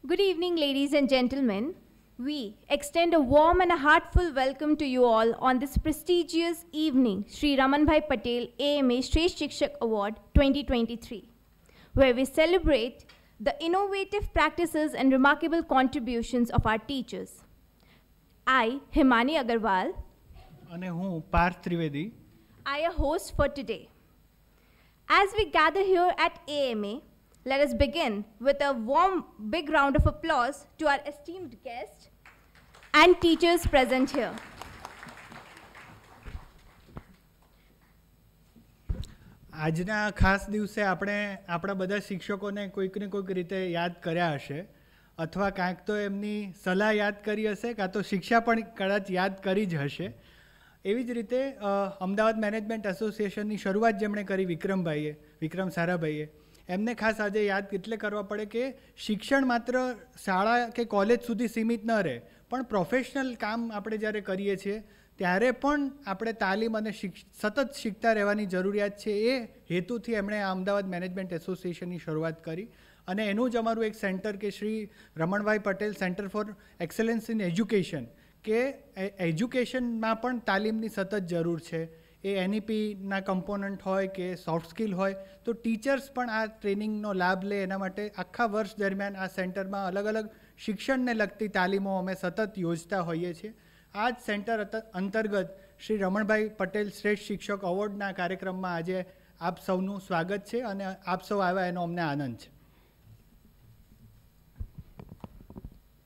Good evening, ladies and gentlemen. We extend a warm and a heartful welcome to you all on this prestigious evening, Sri Ramanbhai Patel AMA Shresth Shikshak Award 2023, where we celebrate the innovative practices and remarkable contributions of our teachers. I, Himani Agarwal, અને હું Parth Trivedi I, a host for today. As we gather here at AMA, let us begin with a warm, big round of applause to our esteemed guests and teachers present here. આજના ખાસ દિવસે આપણે આપણા બધા શિક્ષકોને કોઈક ને કોઈક રીતે યાદ કર્યા હશે અથવા કાંઈક તો એમની સલાહ યાદ કરી હશે કાં તો શિક્ષા પણ કદાચ યાદ કરી જ હશે. એવી જ રીતે અમદાવાદ મેનેજમેન્ટ એસોસિએશનની શરૂઆત જેમણે કરી વિક્રમ સારાભાઈએ, એમને ખાસ આજે યાદ એટલે કરવા પડે કે શિક્ષણ માત્ર શાળા કે કોલેજ સુધી સીમિત ન રહે, પણ પ્રોફેશનલ કામ આપણે જ્યારે કરીએ છીએ ત્યારે પણ આપણે તાલીમ અને સતત શીખતા રહેવાની જરૂરિયાત છે. એ હેતુથી એમણે આ અમદાવાદ મેનેજમેન્ટ એસોસિએશનની શરૂઆત કરી અને એનું જ અમારું એક સેન્ટર કે Shri Ramanbhai Patel centre for excellence in education, કે એજ્યુકેશનમાં પણ તાલીમની સતત જરૂર છે. એ NEPના કમ્પોનન્ટ હોય કે સોફ્ટ સ્કિલ હોય તો ટીચર્સ પણ આ ટ્રેનિંગનો લાભ લે. એના માટે આખા વર્ષ દરમિયાન આ સેન્ટરમાં અલગ અલગ શિક્ષણને લગતી તાલીમો અમે સતત યોજતા હોઈએ છીએ. આ જ સેન્ટર અંતર્ગત શ્રી રમણભાઈ પટેલ શ્રેષ્ઠ શિક્ષક એવોર્ડના કાર્યક્રમમાં આજે આપ સૌનું સ્વાગત છે અને આપ સૌ આવ્યા એનો અમને આનંદ છે.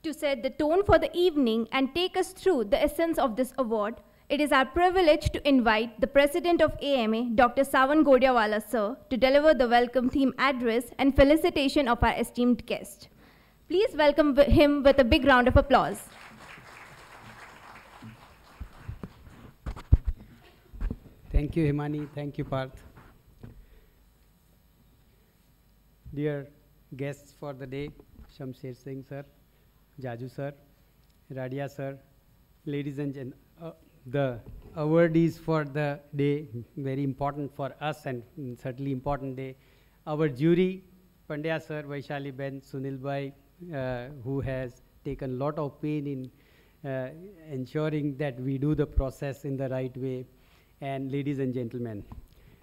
To set the tone for the evening and take us through the essence of this award, it is our privilege to invite the President of AMA, Dr. Sawan Godiawala sir, to deliver the welcome theme address and felicitation of our esteemed guest. Please welcome him with a big round of applause. Thank you, Himani. Thank you, Parth. Dear guests for the day, Shamsher Singh sir, Jaju sir, Radia sir, ladies and gentlemen, the award is for the day, very important for us and certainly important day. Our jury, Pandya sir, Vaishali Ben, Sunil Bhai, who has taken a lot of pain in ensuring that we do the process in the right way. And ladies and gentlemen,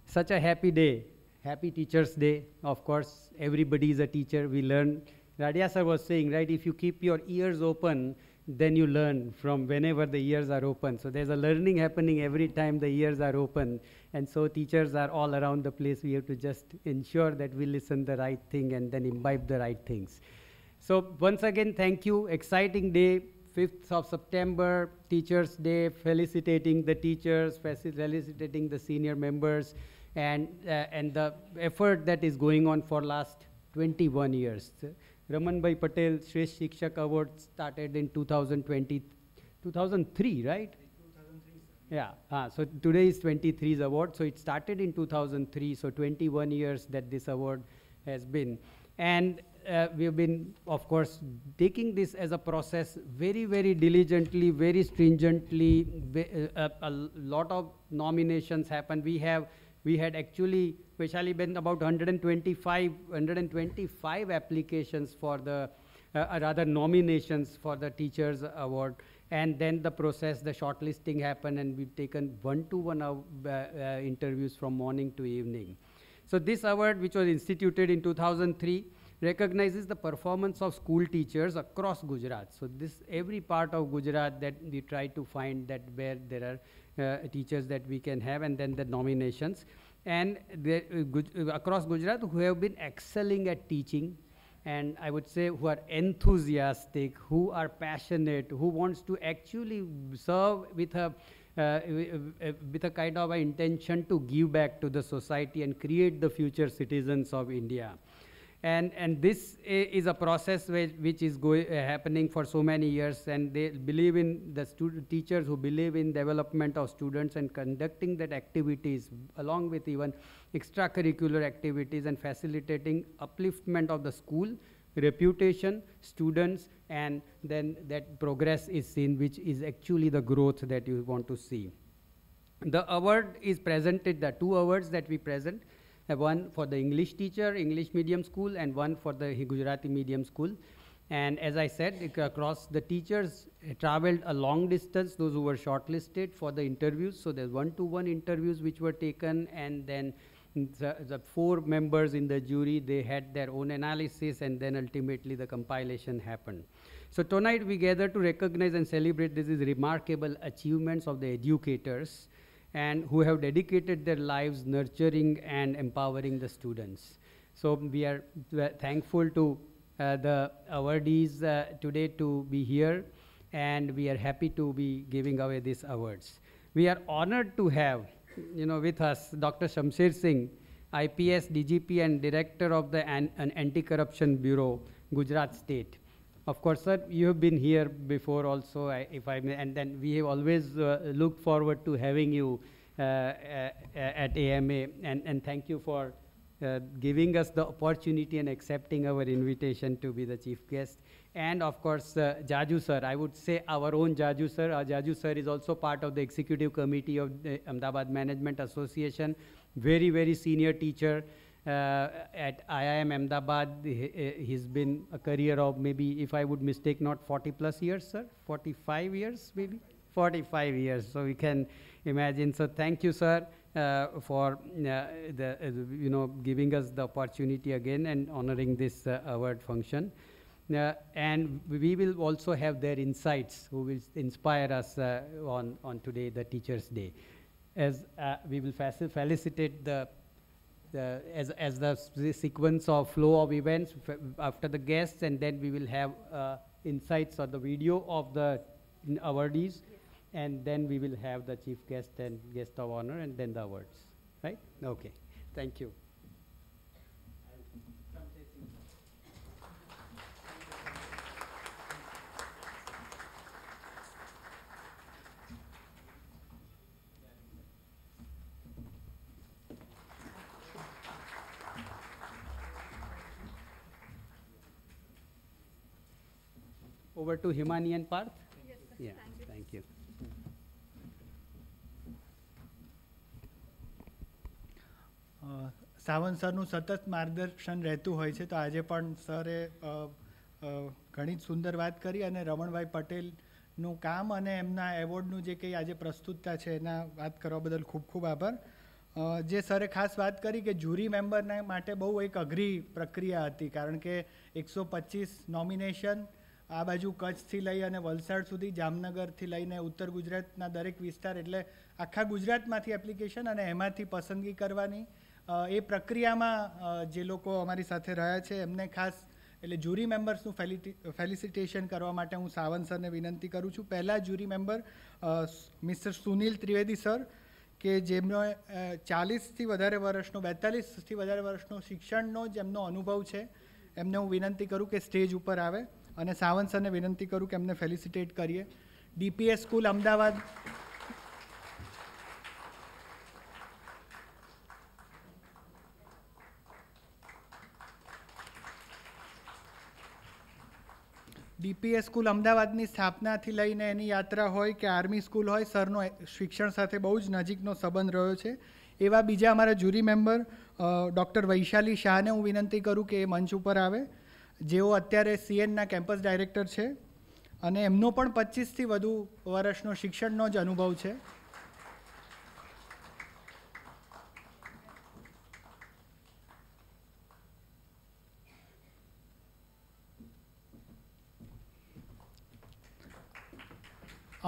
such a happy day, happy Teachers' Day. Of course, everybody is a teacher. We learn. Radia sir was saying, right, if you keep your ears open, then you learn from whenever the ears are open. So there's a learning happening every time the ears are open. And so teachers are all around the place. We have to just ensure that we listen the right thing and then imbibe the right things. So once again, thank you. Exciting day. 5th of September, Teachers' Day, felicitating the teachers, felicitating the senior members, and the effort that is going on for last 21 years. Ramanbhai Patel Shresth Shikshak Award started in 2003, right? 2003. Yeah. So today is 23's award. So it started in 2003. So 21 years that this award has been. And we have been, of course, taking this as a process very, very diligently, very stringently. A lot of nominations happened. We had actually, especially been about 125 applications for the, rather nominations for the Teachers Award. And then the process, the shortlisting happened, and we've taken one-to-one interviews from morning to evening. So this award, which was instituted in 2003, recognizes the performance of school teachers across Gujarat. So this, every part of Gujarat that we try to find that where there are teachers that we can have, and then the nominations. And across Gujarat who have been excelling at teaching, and I would say who are enthusiastic, who are passionate, who wants to actually serve with a kind of an intention to give back to the society and create the future citizens of India. And this is a process which is happening for so many years, and they believe in the teachers who believe in development of students and conducting that activities along with even extracurricular activities and facilitating upliftment of the school, reputation, students, and then that progress is seen, which is actually the growth that you want to see. The award is presented, the 2 awards that we present, one for the English teacher, English medium school, and one for the Gujarati medium school. And as I said, across the teachers traveled a long distance, those who were shortlisted for the interviews. So there's one-to-one interviews which were taken, and then the 4 members in the jury, they had their own analysis, and then ultimately the compilation happened. So tonight we gather to recognize and celebrate these remarkable achievements of the educators and who have dedicated their lives nurturing and empowering the students. So we are thankful to the awardees today to be here, and we are happy to be giving away these awards. We are honored to have, with us Dr. Shamsher Singh, IPS, DGP, and Director of the Anti-Corruption Bureau, Gujarat State. Of course, sir, you have been here before also, if I may, and then we have always looked forward to having you at AMA, and thank you for giving us the opportunity and accepting our invitation to be the chief guest. And of course, Jaju sir, I would say our own Jaju sir. Jaju sir is also part of the executive committee of the Ahmedabad Management Association, very, very senior teacher at IIM Ahmedabad. He's been a career of maybe, if I would mistake, not 40 plus years, sir, 45 years maybe? 45 years, so we can imagine. So thank you, sir, for giving us the opportunity again and honoring this award function. And we will also have their insights who will inspire us on today, the Teachers' Day. As we will felicitate as the sequence of flow of events after the guests, and then we will have insights or the video of the awardees, and then we will have the chief guest and guest of honor, and then the awards, right? Okay, thank you. Over to Himani and Parth. Yes, sir. Yeah, thank you. Sawant સરનું સતત માર્ગદર્શન રહેતું હોય છે, તો આજે પણ સરે ઘણી જ સુંદર વાત કરી, અને રમણભાઈ પટેલનું કામ અને એમના એવોર્ડનું જે કંઈ આજે પ્રસ્તુતતા છે એના વાત કરવા બદલ ખૂબ ખૂબ આભાર. જે સરે ખાસ વાત કરી કે જ્યુરી મેમ્બરના માટે બહુ એક અઘરી પ્રક્રિયા હતી, કારણ કે 125 નોમિનેશન આ બાજુ કચ્છથી લઈ અને વલસાડ સુધી, જામનગરથી લઈને ઉત્તર ગુજરાતના દરેક વિસ્તાર, એટલે આખા ગુજરાતમાંથી એપ્લિકેશન અને એમાંથી પસંદગી કરવાની. એ પ્રક્રિયામાં જે લોકો અમારી સાથે રહ્યા છે એમને ખાસ એટલે જ્યુરી મેમ્બર્સનું ફેલિસિટેશન કરવા માટે હું સાવંત સરને વિનંતી કરું છું. પહેલાં jury member mister Sunil Trivedi sir, કે જેમનો 40થી વધારે વર્ષનો 42થી વધારે વર્ષનો શિક્ષણનો જ એમનો અનુભવ છે, એમને હું વિનંતી કરું કે સ્ટેજ ઉપર આવે, અને સાવંત સરને વિનંતી કરું કે એમને ફેલિસિટેટ કરીએ. DPS school Ahmedabad, DPS school અમદાવાદની સ્થાપનાથી લઈને એની યાત્રા હોય કે આર્મી સ્કૂલ હોય, સરનો શિક્ષણ સાથે બહુ જ નજીકનો સંબંધ રહ્યો છે. એવા બીજા અમારા જ્યુરી મેમ્બર ડૉક્ટર વૈશાલી શાહને હું વિનંતી કરું કે એ મંચ ઉપર આવે, જેઓ અત્યારે CNના કેમ્પસ ડાયરેક્ટર છે, અને એમનો પણ 25થી વધુ વર્ષનો શિક્ષણનો જ અનુભવ છે.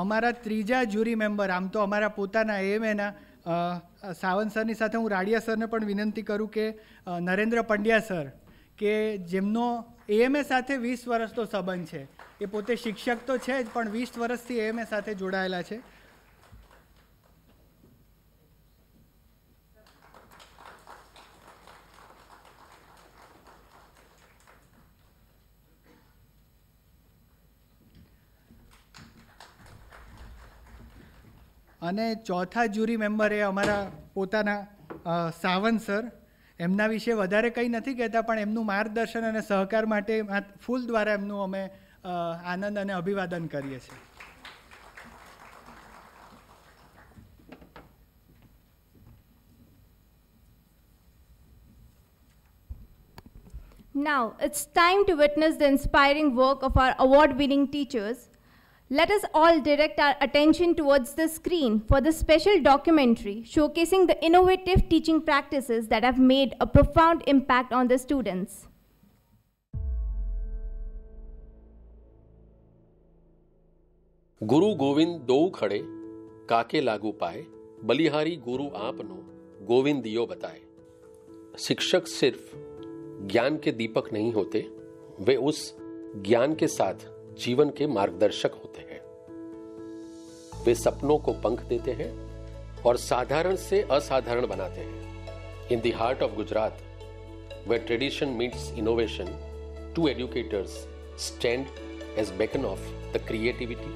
અમારા ત્રીજા જ્યુરી મેમ્બર, આમ તો અમારા પોતાના AMAના સાવંત સરની સાથે હું રાડિયા સરને પણ વિનંતી કરું કે નરેન્દ્ર પંડ્યા સર, કે જેમનો AMA સાથે 20 વર્ષનો સંબંધ છે. એ પોતે શિક્ષક તો છે જ, પણ 20 વર્ષથી AMA સાથે જોડાયેલા છે. અને ચોથા જ્યુરી મેમ્બર એ અમારા પોતાના સાવંત સર. એમના વિશે વધારે કંઈ નથી કહેતા, પણ એમનું માર્ગદર્શન અને સહકાર માટે ફૂલ દ્વારા એમનું અમે આનંદ અને અભિવાદન કરીએ છીએ. Now, it's time to witness the inspiring work of our award-winning teachers. Let us all direct our attention towards the screen for this special documentary showcasing the innovative teaching practices that have made a profound impact on the students. गुरु गोविंद दो खड़े काके लागू पाए, बलिहारी गुरु आपनो गोविंदियो बताए। शिक्षक सिर्फ ज्ञान के दीपक नहीं होते, वे उस ज्ञान के साथ जीवन के मार्गदर्शक होते हैं। वे सपनों को पंख देते हैं और साधारण से असाधारण बनाते हैं। In the heart of Gujarat, where tradition meets innovation, two educators stand as beacon of the creativity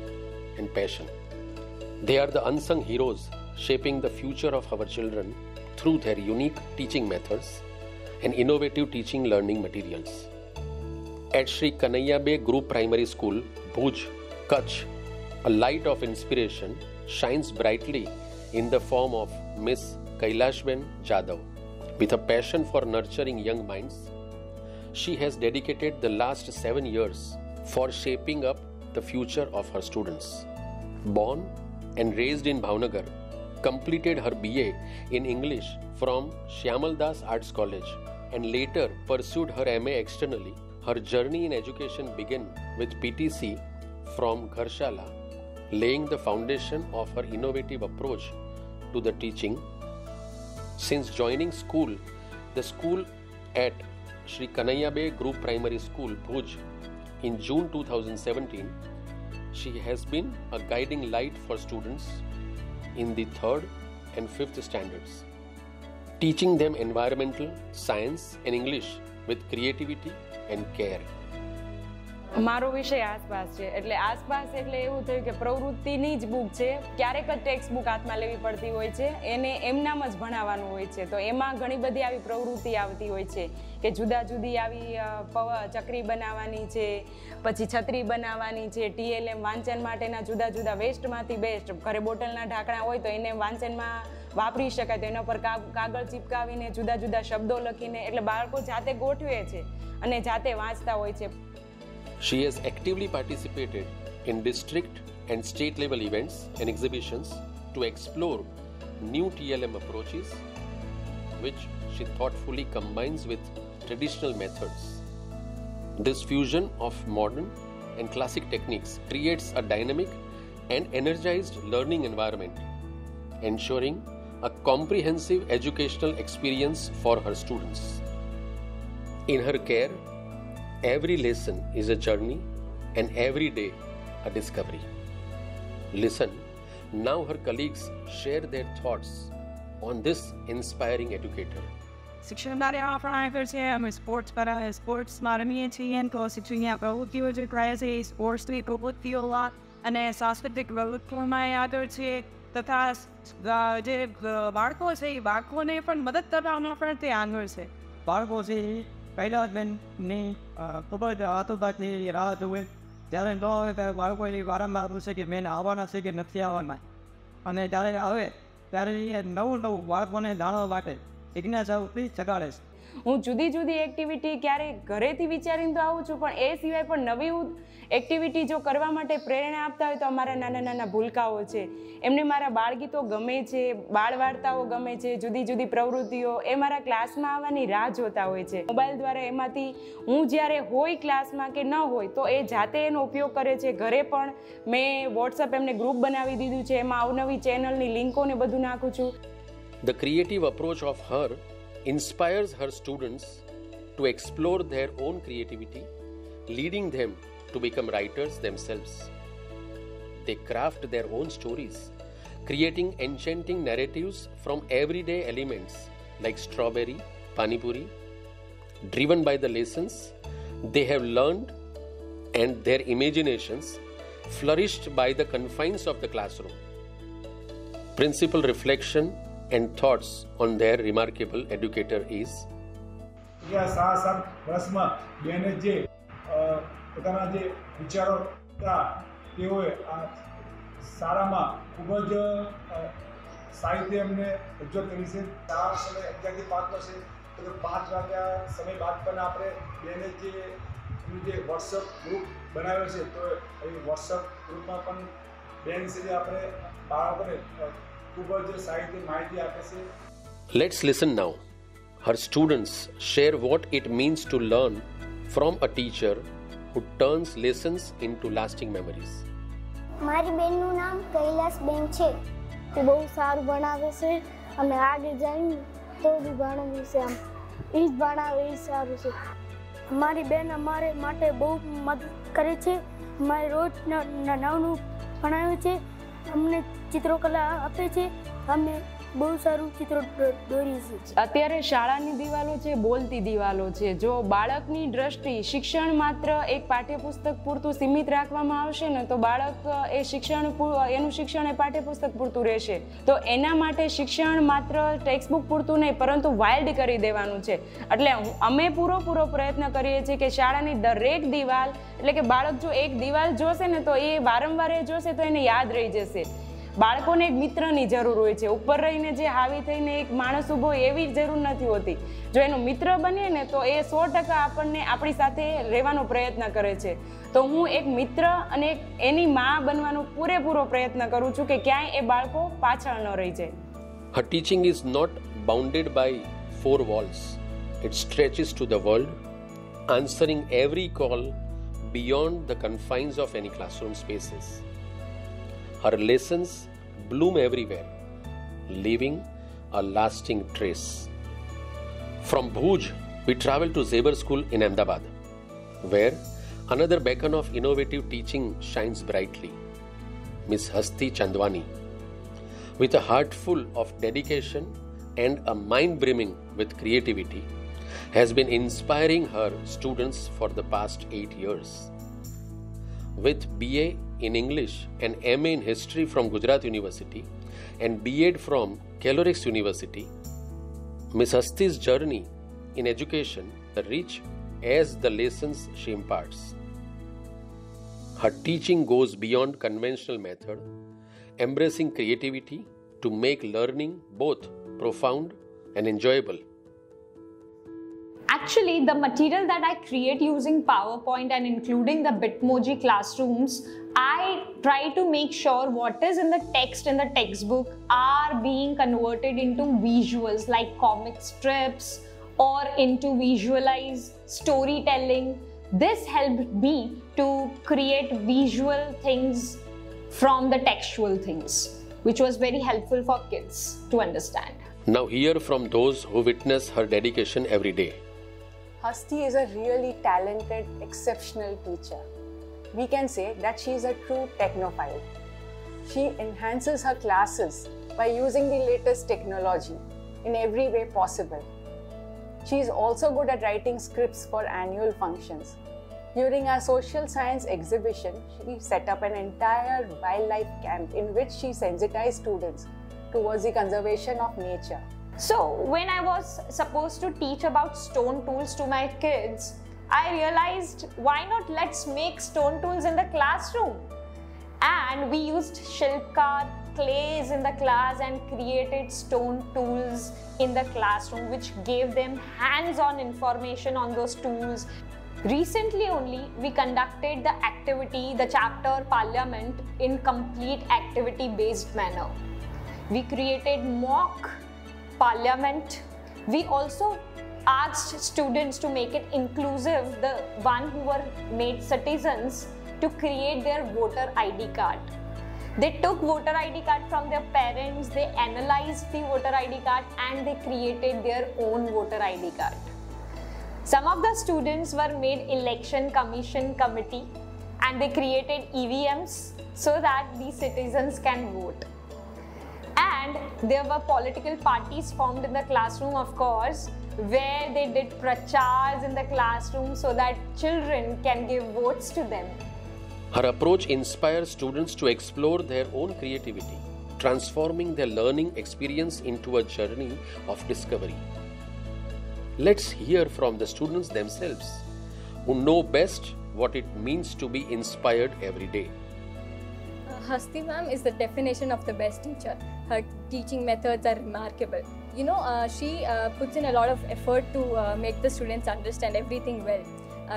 and passion. They are the unsung heroes shaping the future of our children through their unique teaching methods and innovative teaching learning materials. At Sri Kanaiyabe Group Primary School, Bhuj, Kutch, a light of inspiration shines brightly in the form of Miss Kailashben Jadhav. With a passion for nurturing young minds, she has dedicated the last 7 years for shaping up the future of her students. Born and raised in Bhavnagar, completed her BA in English from Shyamal Das Arts College and later pursued her MA externally. Her journey in education began with PTC from Gharshala, laying the foundation of her innovative approach to the teaching. Since joining school, the school at Sri Kanaiyabe Group Primary School, Bhuj, in June 2017, she has been a guiding light for students in the 3rd and 5th standards, teaching them environmental, science and English with creativity and care. મારો વિષય આસપાસ છે, એટલે આસપાસ એટલે એવું થયું કે પ્રવૃત્તિની જ બુક છે. ક્યારેક જ ટેક્સ્ટ બુક હાથમાં લેવી પડતી હોય છે, એને એમનામ જ ભણાવવાનું હોય છે. તો એમાં ઘણી બધી આવી પ્રવૃત્તિ આવતી હોય છે કે જુદા જુદી આવી ચકરી બનાવવાની છે, પછી છત્રી બનાવવાની છે, TLM વાંચન માટેના જુદા જુદા વેસ્ટમાંથી બેસ્ટ, ઘરે બોટલના ઢાંકણા હોય તો એને વાંચનમાં વાપરી શકાય, તો એના પર કાગળ ચીપકાવીને જુદા જુદા શબ્દો લખીને, એટલે બાળકો જાતે ગોઠવે છે અને જાતે વાંચતા હોય છે. She has actively participated in district and state level events and exhibitions to explore new TLM approaches, which she thoughtfully combines with traditional methods. This fusion of modern and classic techniques creates a dynamic and energized learning environment, ensuring a comprehensive educational experience for her students. In her care, every lesson is a journey and every day a discovery. Listen, now her colleagues share their thoughts on this inspiring educator. શિક્ષણ બારે આપણા આગળ છે, અમે સ્પોર્ટ્સમાં રમીએ છીએ, તો શિક્ષણની પ્રવૃત્તિઓ જે કરાય છે એ સ્પોર્ટ્સની પ્રવૃત્તિઓ અને સાંસ્કૃતિક પ્રવૃત્તિઓમાં આગળ છે, તથા જે બાળકો છે એ બાળકોને પણ મદદ કરવામાં પણ તે આગળ છે. બાળકો છે કૈલાસબેનની ખૂબ જ આતુરતાથી રાહ જુએ, જ્યારે ન આવે ત્યારે બાળકોની વારંવાર પૂછે કે બેન આવવાના છે કે નથી આવવાના, અને જ્યારે આવે ત્યારે એ નવું બાળકોને જાણવા માટે જિજ્ઞાસાથી જગાડે છે. હું જુદી જુદી એક્ટિવિટી ક્યારેક ઘરેથી વિચારીને તો આવું છું, પણ એ સિવાય પણ નવી એક્ટિવિટી જો કરવા માટે પ્રેરણા આપતા હોય તો અમારા નાના નાના ભૂલકાઓ છે, એમને મારા બાળગીતો ગમે છે, બાળ વાર્તાઓ ગમે છે, જુદી જુદી પ્રવૃત્તિઓ, એ મારા ક્લાસમાં આવવાની રાહ જોતા હોય છે. મોબાઈલ દ્વારા એમાંથી હું જ્યારે હોય ક્લાસમાં કે ન હોય તો એ જાતે એનો ઉપયોગ કરે છે. ઘરે પણ મેં વોટ્સઅપ એમને ગ્રુપ બનાવી દીધું છે, એમાં અવનવી ચેનલની લિંકોને બધું નાખું છું. The creative approach of her inspires her students to explore their own creativity, leading them to become writers themselves. They craft their own stories, creating enchanting narratives from everyday elements like strawberry, pani puri, driven by the lessons they have learned and their imaginations flourished by the confines of the classroom. Principal reflection and thoughts on their remarkable educator is ગયા 7 વર્ષમાં બેને જે પોતાના જે વિચારો હતા તેઓએ આ શાળામાં ખૂબ જ સાહિત્ય એમને રજૂઆત કરી છે. 4 સમય 11 થી 5 વર્ષે તો કે 5 વાગ્યા સમય બાદ પણ આપણે બેને જે એનું જે વોટ્સઅપ ગ્રુપ બનાવ્યો છે તો એ વોટ્સઅપ ગ્રુપમાં પણ બેન છે આપણે બાળકોને ખૂબ જ સારી રીતે માહિતી આપે છે. Let's listen now. Her students share what it means to learn from a teacher who turns lessons into lasting memories. મારી બેનનું નામ કૈલાસબેન છે. તે બહુ સારું ભણાવે છે અને આગળ જઈને તો બી ભણાવે છે. આમ એ જ ભણાવે એ સારું છે. મારી બેન અમારે માટે બહુ મદદ કરે છે. અમારે રોજ નવું ભણાવે છે. અમને ચિત્રકલા આપે છે. અમે બહુ સારું ચિત્રો દોરીએ છીએ. અત્યારે શાળાની દિવાલો છે બોલતી દિવાલો છે. જો બાળકની દ્રષ્ટિ શિક્ષણ માત્ર એક પાઠ્યપુસ્તક પૂરતું સીમિત રાખવામાં આવશે ને તો બાળક એનું શિક્ષણ એ પાઠ્યપુસ્તક પૂરતું રહેશે. તો એના માટે શિક્ષણ માત્ર ટેક્સ્ટબુક પૂરતું નહીં પરંતુ વાઇલ્ડ કરી દેવાનું છે. એટલે અમે પૂરો પ્રયત્ન કરીએ છીએ કે શાળાની દરેક દિવાલ એટલે કે બાળક જો એક દિવાલ જોશે ને તો એ વારંવાર જોશે તો એને યાદ રહી જશે. બાળકોને એક મિત્રની જરૂર હોય છે. ઉપર રહીને જે હાવી થઈને એક માણસ ઊભો હોય એવી જરૂર નથી હોતી. જો એનો મિત્ર બને ને તો એ 100% આપણને આપણી સાથે રહેવાનો પ્રયત્ન કરે છે. તો હું એક મિત્ર અને એની માં બનવાનો પૂરેપૂરો પ્રયત્ન કરું છું કે ક્યાંય એ બાળકો પાછળ ન રહી જાય. Her teaching is not bounded by 4 walls. It stretches to the world, answering every call beyond the confines of any classroom spaces. Her lessons bloom everywhere, leaving a lasting trace. From Bhuj, we travel to Zebar School in Ahmedabad, where another beacon of innovative teaching shines brightly. Miss Hasti Chandwani, with a heart full of dedication and a mind brimming with creativity, has been inspiring her students for the past 8 years. With BA in English and MA in History from Gujarat University and B.Ed from Kellorex University, Miss Hasti's journey in education is rich as the lessons she imparts. Her teaching goes beyond conventional method, embracing creativity to make learning both profound and enjoyable. Actually, the material that I create using PowerPoint and including the Bitmoji classrooms, I try to make sure what is in the text in the textbook are being converted into visuals like comic strips or into visualized storytelling. This helped me to create visual things from the textual things, which was very helpful for kids to understand. Now hear from those who witness her dedication every day. Hasti is a really talented, exceptional teacher. We can say that she is a true technophile. She enhances her classes by using the latest technology in every way possible. She is also good at writing scripts for annual functions. During our social science exhibition, she set up an entire wildlife camp in which she sensitized students towards the conservation of nature. So when I was supposed to teach about stone tools to my kids, I realized why not let's make stone tools in the classroom. And we used Shilpkar clays in the class and created stone tools in the classroom, which gave them hands-on information on those tools. Recently only, we conducted the activity, the chapter Parliament, in complete activity-based manner. We created mock Parliament. We also asked students to make it inclusive, the one who were made citizens, to create their voter ID card. They took voter ID card from their parents, they analyzed the voter ID card and they created their own voter ID card. Some of the students were made election commission committee and they created EVMs so that the citizens can vote. And there were political parties formed in the classroom, of course, where they did prachars in the classroom so that children can give votes to them. Her approach inspires students to explore their own creativity, transforming their learning experience into a journey of discovery. Let's hear from the students themselves, who know best what it means to be inspired every day. Hasti ma'am is the definition of the best teacher. Her teaching methods are remarkable. she puts in a lot of effort to make the students understand everything well.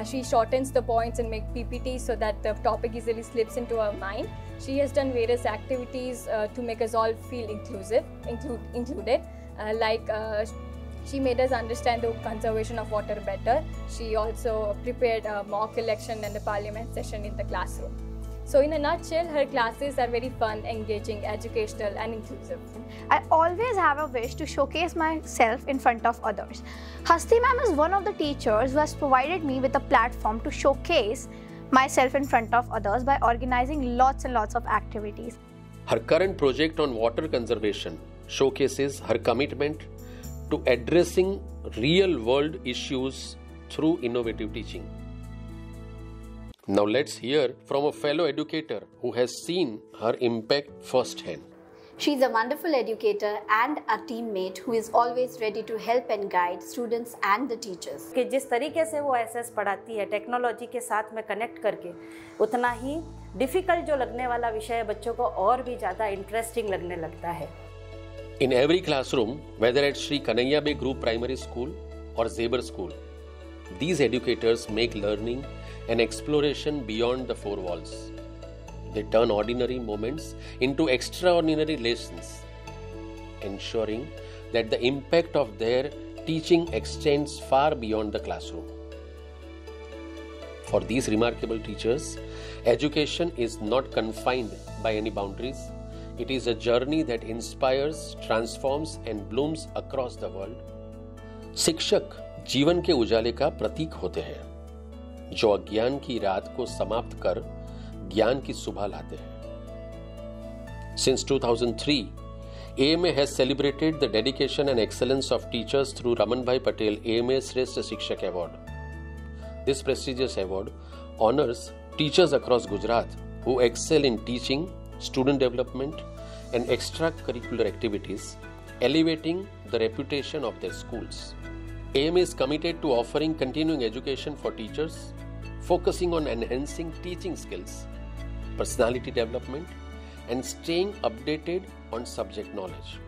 She shortens the points and make PPTs so that the topic easily slips into our mind. She has done various activities to make us all feel included. She made us understand the conservation of water better. She also prepared a mock election and a parliament session in the classroom. So in a nutshell, her classes are very fun, engaging, educational and inclusive. I always have a wish to showcase myself in front of others. Hasti ma'am is one of the teachers who has provided me with a platform to showcase myself in front of others by organizing lots and lots of activities. Her current project on water conservation showcases her commitment to addressing real-world issues through innovative teaching. Now let's hear from a fellow educator who has seen her impact firsthand. She's a wonderful educator and a teammate who is always ready to help and guide students and the teachers. कि जिस तरीके से वो SS पढ़ाती है technology के साथ में कनेक्ट करके, उतना ही डिफिकल्ट जो लगने वाला विषय है बच्चों को और भी ज़्यादा इंटरेस्टिंग लगने लगता है. In every classroom, whether at Sri Kanhaiya Bay Group Primary School or Zebar School, these educators make learning an exploration beyond the four walls. They turn ordinary moments into extraordinary lessons, ensuring that the impact of their teaching extends far beyond the classroom. For these remarkable teachers, education is not confined by any boundaries. It is a journey that inspires, transforms and blooms across the world. शिक्षक जीवन के उजाले का प्रतीक होते हैं, जो अज्ञान की रात को समाप्त कर ज्ञान की सुबह लाते हैं. Since 2003, AMA has celebrated the dedication and excellence of teachers through Ramanbhai Patel AMA Shrestha Shikshak Award. This prestigious award honors teachers across Gujarat who excel in teaching, student development and extracurricular activities, elevating the reputation of their schools. AMA is committed to offering continuing education for teachers, focusing on enhancing teaching skills, personality development, and staying updated on subject knowledge.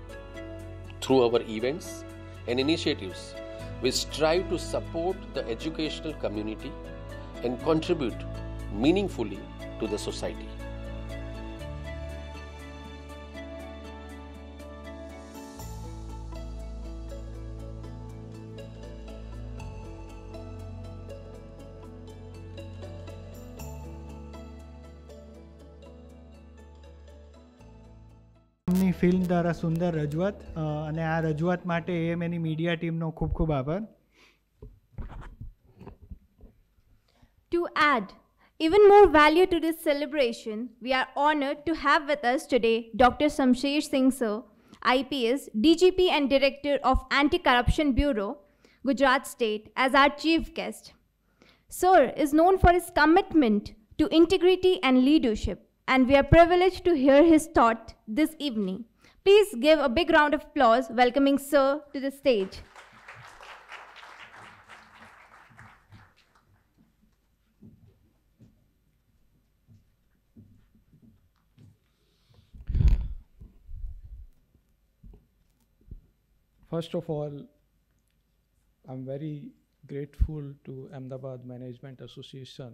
Through our events and initiatives, we strive to support the educational community and contribute meaningfully to the society. Film દ્વારા સુંદર રજૂઆત અને આ રજૂઆત માટે એએમએની media ટીમનો ખૂબ ખૂબ આભાર. To add even more value to this celebration, we are honored to have with us today Dr. Shamsher Singh Sir, IPS, DGP and Director of Anti-Corruption Bureau, Gujarat State, as our chief guest. Sir is known for his commitment to integrity and leadership, and we are privileged to hear his thought this evening. Please give a big round of applause welcoming Sir to the stage. First of all, I'm very grateful to Ahmedabad Management Association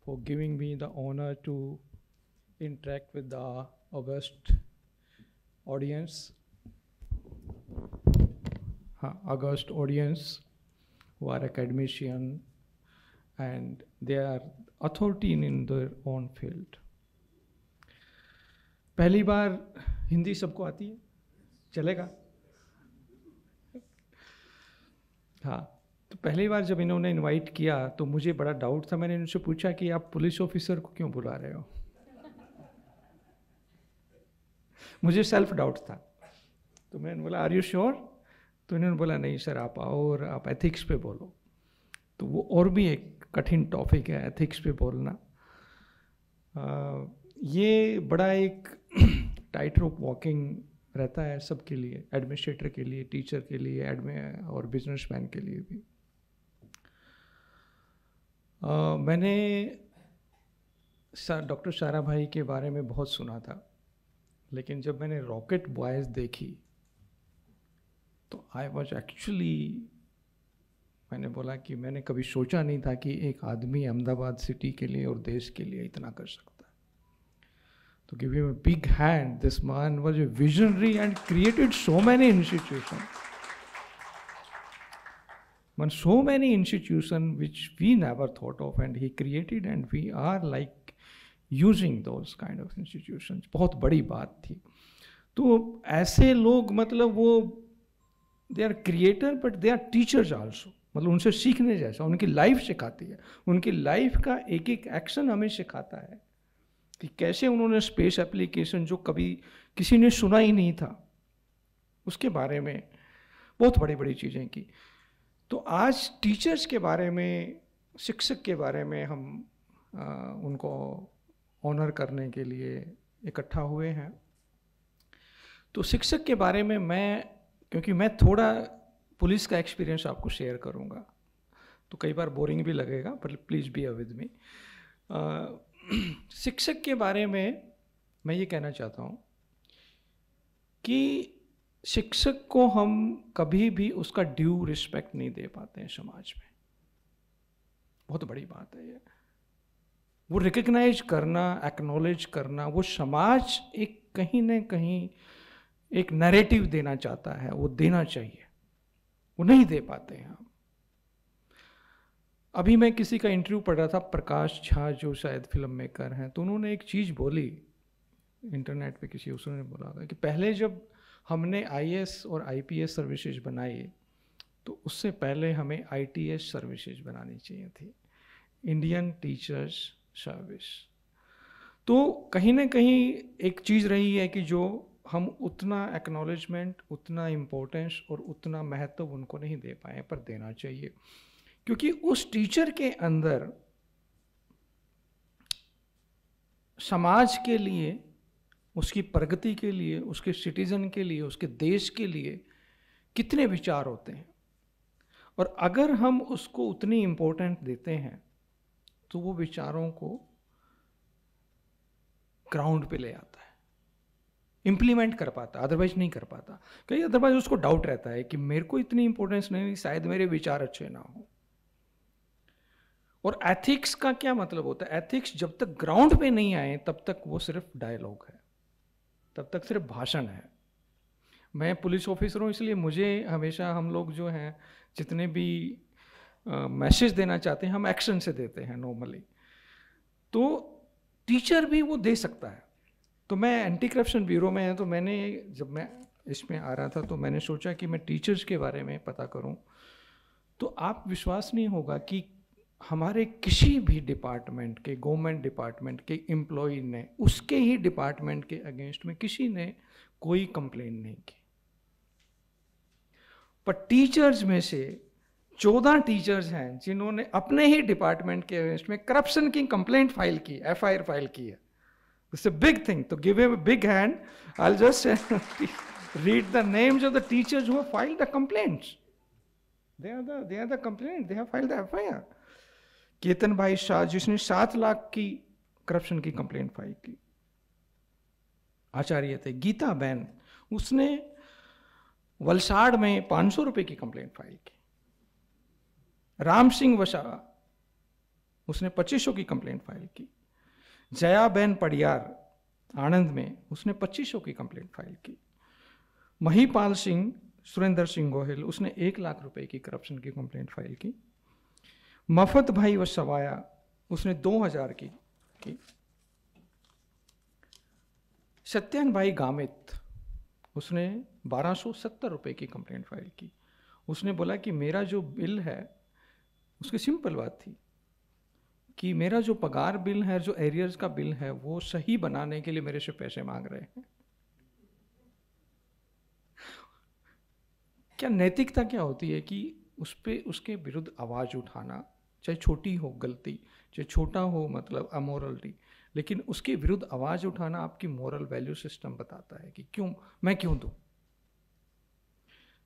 for giving me the honor to interact with the august audience, who are academicians and they are authority in their own field. पहली बार हिंदी सबको आती है, चलेगा? हाँ, तो पहली बार जब इन्होंने इनवाइट किया तो मुझे बड़ा डाउट था. मैंने इनसे पूछा कि आप पुलिस ऑफिसर को क्यों बुला रहे हो. मुझे सेल्फ डाउट था. तो मैंने बोला आर यू श्योर? तो इन्होंने बोला नहीं सर, आप आओ और आप एथिक्स पे बोलो. तो वो और भी एक कठिन टॉपिक है एथिक्स पे बोलना. ये बड़ा एक टाइट रोप वॉकिंग रहता है सबके लिए, एडमिनिस्ट्रेटर के लिए, टीचर के लिए, एडमिन और बिजनेसमैन के लिए भी. मैंने डॉक्टर सारा भाई के बारे में बहुत सुना था, लेकिन जब मैंने रॉकेट बॉयज़ देखी तो आई वॉज एक्चुअली, मैंने बोला कि मैंने कभी सोचा नहीं था कि एक आदमी अहमदाबाद सिटी के लिए और देश के लिए इतना कर सकता है. तो give him a big hand. This man was a visionary and created so many institution. So many institutions which we never thought of, and he created, and we are like using those kind of institutions. बहुत बड़ी बात थी. तो ऐसे लोग मतलब वो they are creator but they are teachers also. मतलब उनसे सीखने जैसा, उनकी लाइफ सिखाती है, उनकी लाइफ का एक एक एक्शन हमें सिखाता है कि कैसे उन्होंने स्पेस एप्लीकेशन जो कभी किसी ने सुना ही नहीं था उसके बारे में बहुत बड़ी बड़ी चीज़ें की. तो आज टीचर्स के बारे में, शिक्षक के बारे में हम उनको ऑनर करने के लिए इकट्ठा हुए हैं. तो शिक्षक के बारे में क्योंकि मैं थोड़ा पुलिस का एक्सपीरियंस आपको शेयर करूंगा, तो कई बार बोरिंग भी लगेगा, पर प्लीज़ बी विद मी. शिक्षक के बारे में मैं ये कहना चाहता हूँ कि शिक्षक को हम कभी भी उसका ड्यू रिस्पेक्ट नहीं दे पाते हैं समाज में. बहुत बड़ी बात है ये. वो रिकग्नाइज करना, एक्नॉलेज करना, वो समाज एक कहीं ना कहीं एक नैरेटिव देना चाहता है, वो देना चाहिए, वो नहीं दे पाते हैं हम. अभी मैं किसी का इंटरव्यू पढ़ रहा था, प्रकाश झा जो शायद फिल्म मेकर हैं, तो उन्होंने एक चीज़ बोली इंटरनेट पे, किसी उसने बोला था कि पहले जब हमने आईएएस और आईपीएस सर्विसेज बनाई तो उससे पहले हमें आईटीएस सर्विसेज बनानी चाहिए थी, इंडियन टीचर्स सर्विस. तो कहीं ना कहीं एक चीज़ रही है कि जो हम उतना एक्नॉलेजमेंट, उतना इम्पोर्टेंस और उतना महत्व उनको नहीं दे पाए, पर देना चाहिए. क्योंकि उस टीचर के अंदर समाज के लिए, उसकी प्रगति के लिए, उसके सिटीजन के लिए, उसके देश के लिए कितने विचार होते हैं. और अगर हम उसको उतनी इम्पोर्टेंट देते हैं तो वो विचारों को ग्राउंड पे ले आता है, इम्प्लीमेंट कर पाता, अदरवाइज नहीं कर पाता. कहीं अदरवाइज उसको डाउट रहता है कि मेरे को इतनी इंपॉर्टेंस नहीं, शायद मेरे विचार अच्छे ना हो. और एथिक्स का क्या मतलब होता है? एथिक्स जब तक ग्राउंड पे नहीं आए तब तक वो सिर्फ डायलॉग है, तब तक सिर्फ भाषण है. मैं पुलिस ऑफिसर हूँ, इसलिए मुझे हमेशा हम लोग जो हैं जितने भी मैसेज देना चाहते हैं हम एक्शन से देते हैं नॉर्मली. तो टीचर भी वो दे सकता है. तो मैं एंटी करप्शन ब्यूरो में है, तो मैंने जब मैं इसमें आ रहा था तो मैंने सोचा कि मैं टीचर्स के बारे में पता करूं. तो आप विश्वास नहीं होगा कि हमारे किसी भी डिपार्टमेंट के, गवर्नमेंट डिपार्टमेंट के एम्प्लॉय ने उसके ही डिपार्टमेंट के अगेंस्ट में किसी ने कोई कंप्लेंट नहीं की. पर टीचर्स में से 14 टीचर्स हैं जिन्होंने अपने ही डिपार्टमेंट के अगेंस्ट में करप्शन की कंप्लेंट फाइल की, एफआईआर फाइल की है. It's a big thing. तो give him a big hand. I will just read the names of the teachers who have filed the complaints. They are the complainant. They have filed the FIR. Ketan भाई शाह जिसने 7 लाख की corruption की complaint file की. आचार्य थे गीता बहन, उसने वलसाड़ में 500 रुपए की कंप्लेंट फाइल की. राम सिंह वसा, उसने 2500 की कंप्लेंट फाइल की. जया बहन पडियार आनंद में, उसने 2500 की कंप्लेंट फाइल की. महीपाल सिंह, सुरेंद्र सिंह गोहिल, उसने 1 लाख रुपए की करप्शन की कंप्लेंट फाइल की. मफत भाई वसवाया, उसने 2000 की. सत्यन भाई गामित, उसने 1270 रुपए की कंप्लेंट फाइल की. उसने बोला कि मेरा जो बिल है, उसकी सिंपल बात थी कि मेरा जो पगार बिल है, जो एरियर्स का बिल है, वो सही बनाने के लिए मेरे से पैसे मांग रहे हैं. क्या नैतिकता क्या होती है कि उस पर उसके विरुद्ध आवाज़ उठाना, चाहे छोटी हो गलती, चाहे छोटा हो मतलब अमोरलिटी, लेकिन उसके विरुद्ध आवाज़ उठाना आपकी मोरल वैल्यू सिस्टम बताता है कि क्यों, मैं क्यों दूँ.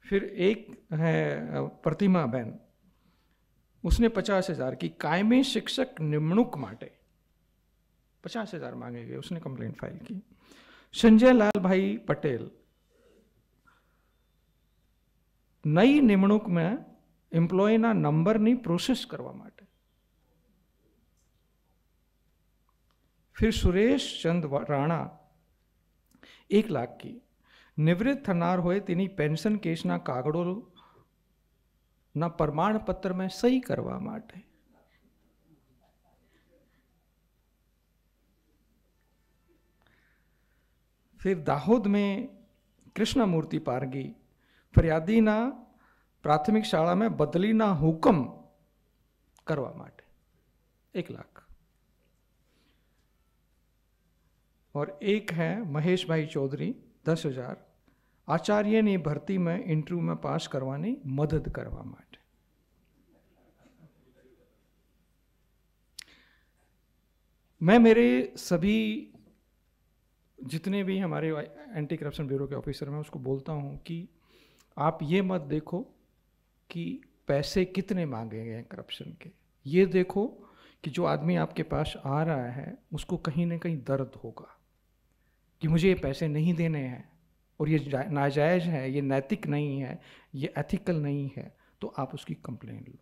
फिर एक है प्रतिमा बहन, उसने 50,000 की कायमी शिक्षक निमणूक माटे 50,000 मांगे गए, उसने कंप्लेंट फाइल की. संजय लाल भाई पटेल, નઈ નિમણૂકમાં એમ્પ્લોયના નંબરની પ્રોસેસ કરવા માટે. फिर सुरेश चंद राणा 1 लाख की निवृत्त थनार होए तेनी पेन्शन केसना कागड़ोना प्रमाणपत्र में सही करवा माटे. फिर दाहोद में कृष्णमूर्ति पारगी फरियादीना प्राथमिक शाला में बदलीना हुकम करवा माटे 1 लाख. और एक है महेश भाई चौधरी 10,000 आचार्य ने भर्ती में इंटरव्यू में पास करवानी मदद करवा माटे. मैं मेरे सभी जितने भी हमारे एंटी करप्शन ब्यूरो के ऑफिसर हैं उसको बोलता हूं कि आप ये मत देखो कि पैसे कितने मांगे गए करप्शन के, ये देखो कि जो आदमी आपके पास आ रहा है उसको कहीं ना कहीं दर्द होगा कि मुझे ये पैसे नहीं देने हैं और ये नाजायज़ है, ये नैतिक नहीं है, ये एथिकल नहीं है, तो आप उसकी कंप्लेन लो.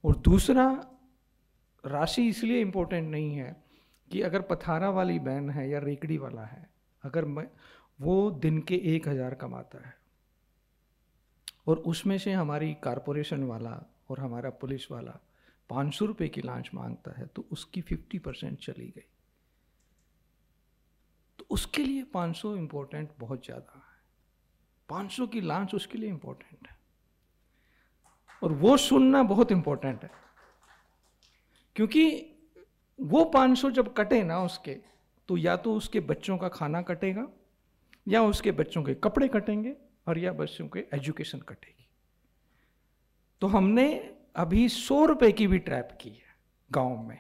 और दूसरा, राशि इसलिए इम्पोर्टेंट नहीं है कि अगर पथारा वाली बहन है या रेकड़ी वाला है, अगर वो दिन के 1,000 कमाता है और उसमें से हमारी कारपोरेशन वाला और हमारा पुलिस वाला 500 रुपये की लांच मांगता है तो उसकी 50% चली गई. तो उसके लिए 500 इम्पोर्टेंट बहुत ज़्यादा है. 500 की लांच उसके लिए इम्पोर्टेंट है और वो सुनना बहुत इम्पोर्टेंट है, क्योंकि वो 500 जब कटे ना उसके, तो या तो उसके बच्चों का खाना कटेगा या उसके बच्चों के कपड़े कटेंगे और या बच्चों के एजुकेशन कटेगी. तो हमने अभी 100 रुपये की भी ट्रैप की है गांव में.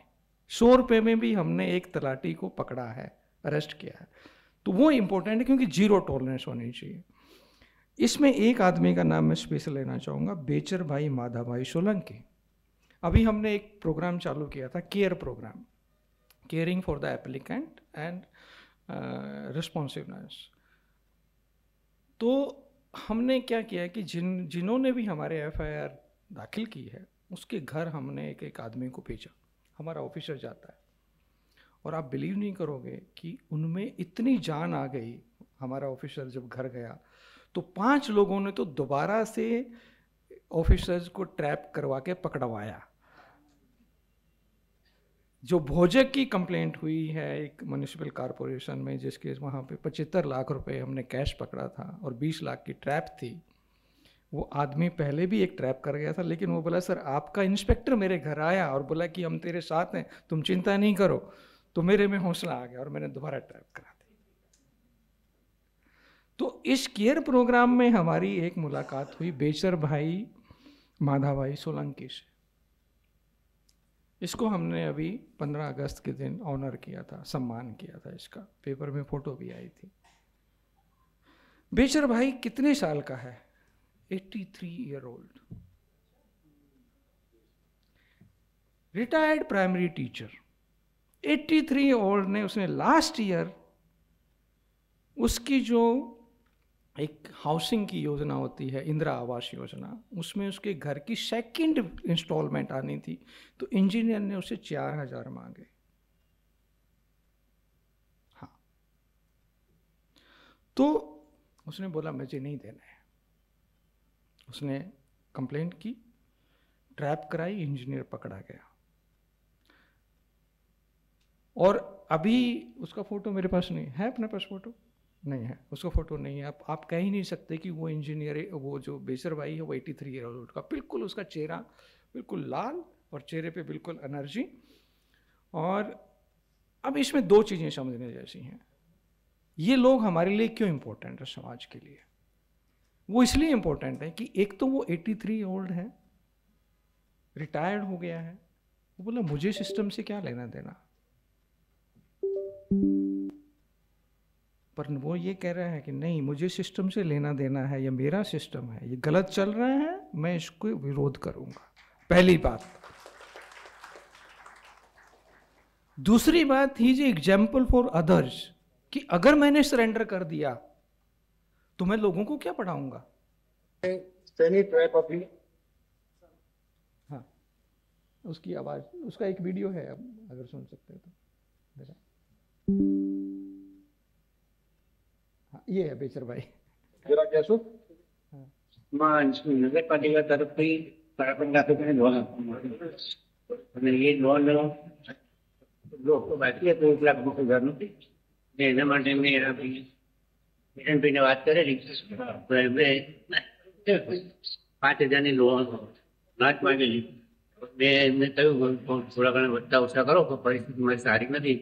100 रुपये में भी हमने एक तलाटी को पकड़ा है, अरेस्ट किया है. तो वो इम्पोर्टेंट है क्योंकि जीरो टॉलरेंस होनी चाहिए. इसमें एक आदमी का नाम मैं स्पेशल लेना चाहूँगा, बेचर भाई माधा भाई सोलंकी. अभी हमने एक प्रोग्राम चालू किया था, care program, caring for the applicant and responsiveness. तो हमने क्या किया कि जिन्होंने भी हमारे FIR दाखिल की है उसके घर हमने एक आदमी को भेजा. हमारा ऑफिसर जाता है और आप बिलीव नहीं करोगे कि उनमें इतनी जान आ गई. हमारा ऑफिसर जब घर गया तो 5 लोगों ने तो दोबारा से ऑफिसर्स को ट्रैप करवा के पकड़वाया. जो भोजक की कंप्लेंट हुई है एक म्युनिसिपल कॉरपोरेशन में, जिसके वहाँ पे 75 लाख रुपए हमने कैश पकड़ा था और 20 लाख की ट्रैप थी. वो आदमी पहले भी एक ट्रैप कर गया था, लेकिन वो बोला सर आपका इंस्पेक्टर मेरे घर आया और बोला कि हम तेरे साथ हैं, तुम चिंता नहीं करो. तो मेरे में हौसला आ गया और मैंने दोबारा ट्रैप करा दी. तो इस केयर प्रोग्राम में हमारी एक मुलाकात हुई बेचर भाई माधा भाई सोलंकी से. इसको हमने अभी 15 अगस्त के दिन ऑनर किया था, सम्मान किया था. इसका पेपर में फोटो भी आई थी. बेचर भाई कितने साल का है? 83 year old, retired primary teacher. 83 old ने उसने लास्ट ईयर उसकी जो एक हाउसिंग की योजना होती है, इंदिरा आवास योजना, उसमें उसके घर की 2nd इंस्टॉलमेंट आनी थी. तो इंजीनियर ने उसे 4,000 मांगे. हाँ, तो उसने बोला मुझे नहीं देना है. उसने कंप्लेंट की, ट्रैप कराई, इंजीनियर पकड़ा गया. और अभी उसका फोटो मेरे पास नहीं है. अपने पास फोटो नहीं है, उसका फोटो नहीं है. आप कह ही नहीं सकते कि वो इंजीनियर, वो जो बेचर भाई है वो 83 ईयर ओल्ड का. बिल्कुल उसका चेहरा बिल्कुल लाल और चेहरे पे बिल्कुल एनर्जी. और अब इसमें 2 चीज़ें समझने जैसी हैं. ये लोग हमारे लिए क्यों इम्पोर्टेंट है समाज के लिए? वो इसलिए इम्पोर्टेंट है कि एक तो वो 83 ओल्ड है, रिटायर्ड हो गया है. वो बोला मुझे सिस्टम से क्या लेना देना, पर वो ये कह रहा है कि नहीं, मुझे सिस्टम से लेना देना है, ये मेरा सिस्टम है, ये गलत चल रहा है, मैं इसको विरोध करूंगा. पहली बात. दूसरी बात, he is example for others कि अगर मैंने सरेंडर कर दिया तो मैं लोगों को क्या पढ़ाऊंगा. सनी ट्रैप अभी। हाँ, उसकी आवाज़, उसका एक वीडियो है, अब अगर सुन सकते हैं तो। हाँ, ये है बेचर भाई। जरा कैसो नगर पालिका તરફથી કાર્બન ડાયોક્સાઇડની લોન આપવામાં અને એ લોન લોકો બાકી હતું 1,00,000 ને એના માટે મેં કિરણભાઈને વાત કરેલી તો એમણે 5,000ની લોન નાચ માંગેલી. મેં એમને કહ્યું થોડા ઘણા વધતા ઓછા કરો તો પરિસ્થિતિ મારી સારી નથી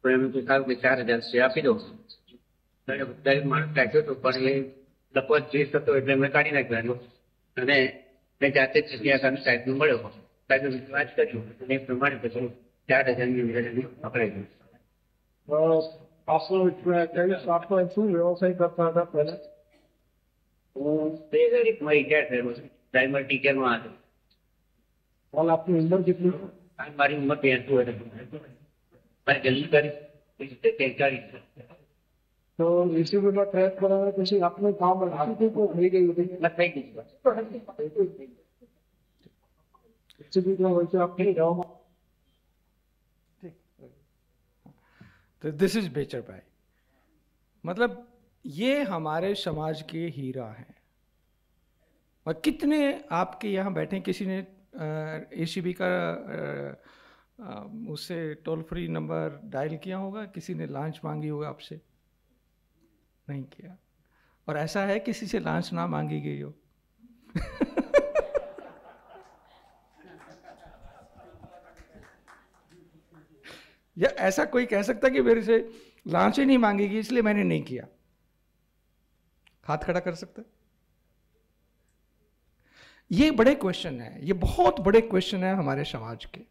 તો એમને કહ્યું કે 4,000 છે આપી દો. બધા માણસ રાખ્યો હતો પણ એ લપત જે થતો એટલે એમને કાઢી નાખ્યો અને મેં જાતે જ જગ્યા સાહેબને મળ્યો. સાહેબે વાત કર્યું અને એ પ્રમાણે પછી 4,000ની વિરાજની પકડાઈ ગયું. આપણે શું વ્યવસાય કરતા હતા પહેલા? મારી ક્યાં થયેલો છે પ્રાઇમરી ટીચરમાં હતો. હાલ આપની ઉંમર કેટલી? મારી ઉંમર 82 હતી. મારી જલ્દી કરી 43. તો રિસીવરમાં ટ્રેક કરાવે પછી આપનું કામ રાખી દીધું તો થઈ ગયું હતું? થઈ ગયું. હોય છે આપની જવામાં. तो दिस इज बेचर भाई, मतलब ये हमारे समाज के हीरा हैं. और कितने आपके यहाँ बैठे किसी ने ACB का उससे टोल फ्री नंबर डायल किया होगा, किसी ने लांच मांगी होगा आपसे? नहीं किया. और ऐसा है किसी से लांच ना मांगी गई हो? या ऐसा कोई कह सकता कि मेरे से लांच ही नहीं मांगेगी इसलिए मैंने नहीं किया? हाथ खड़ा कर सकता? ये बड़े क्वेश्चन है, ये बहुत बड़े क्वेश्चन है हमारे समाज के.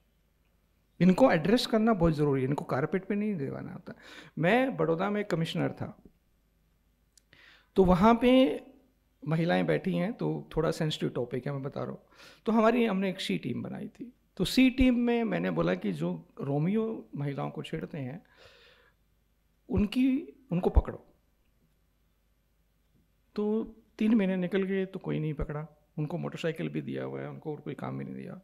इनको एड्रेस करना बहुत जरूरी है, इनको कारपेट पे नहीं देवाना होता. मैं बड़ौदा में कमिश्नर था, तो वहाँ पे महिलाएं बैठी हैं, तो थोड़ा सेंसिटिव टॉपिक है मैं बता रहा हूँ. तो हमने एक सी टीम बनाई थी. तो सी टीम में मैंने बोला कि जो रोमियो महिलाओं को छेड़ते हैं उनको पकड़ो. तो 3 महीने निकल गए तो कोई नहीं पकड़ा. उनको मोटरसाइकिल भी दिया हुआ है, उनको और कोई काम भी नहीं दिया.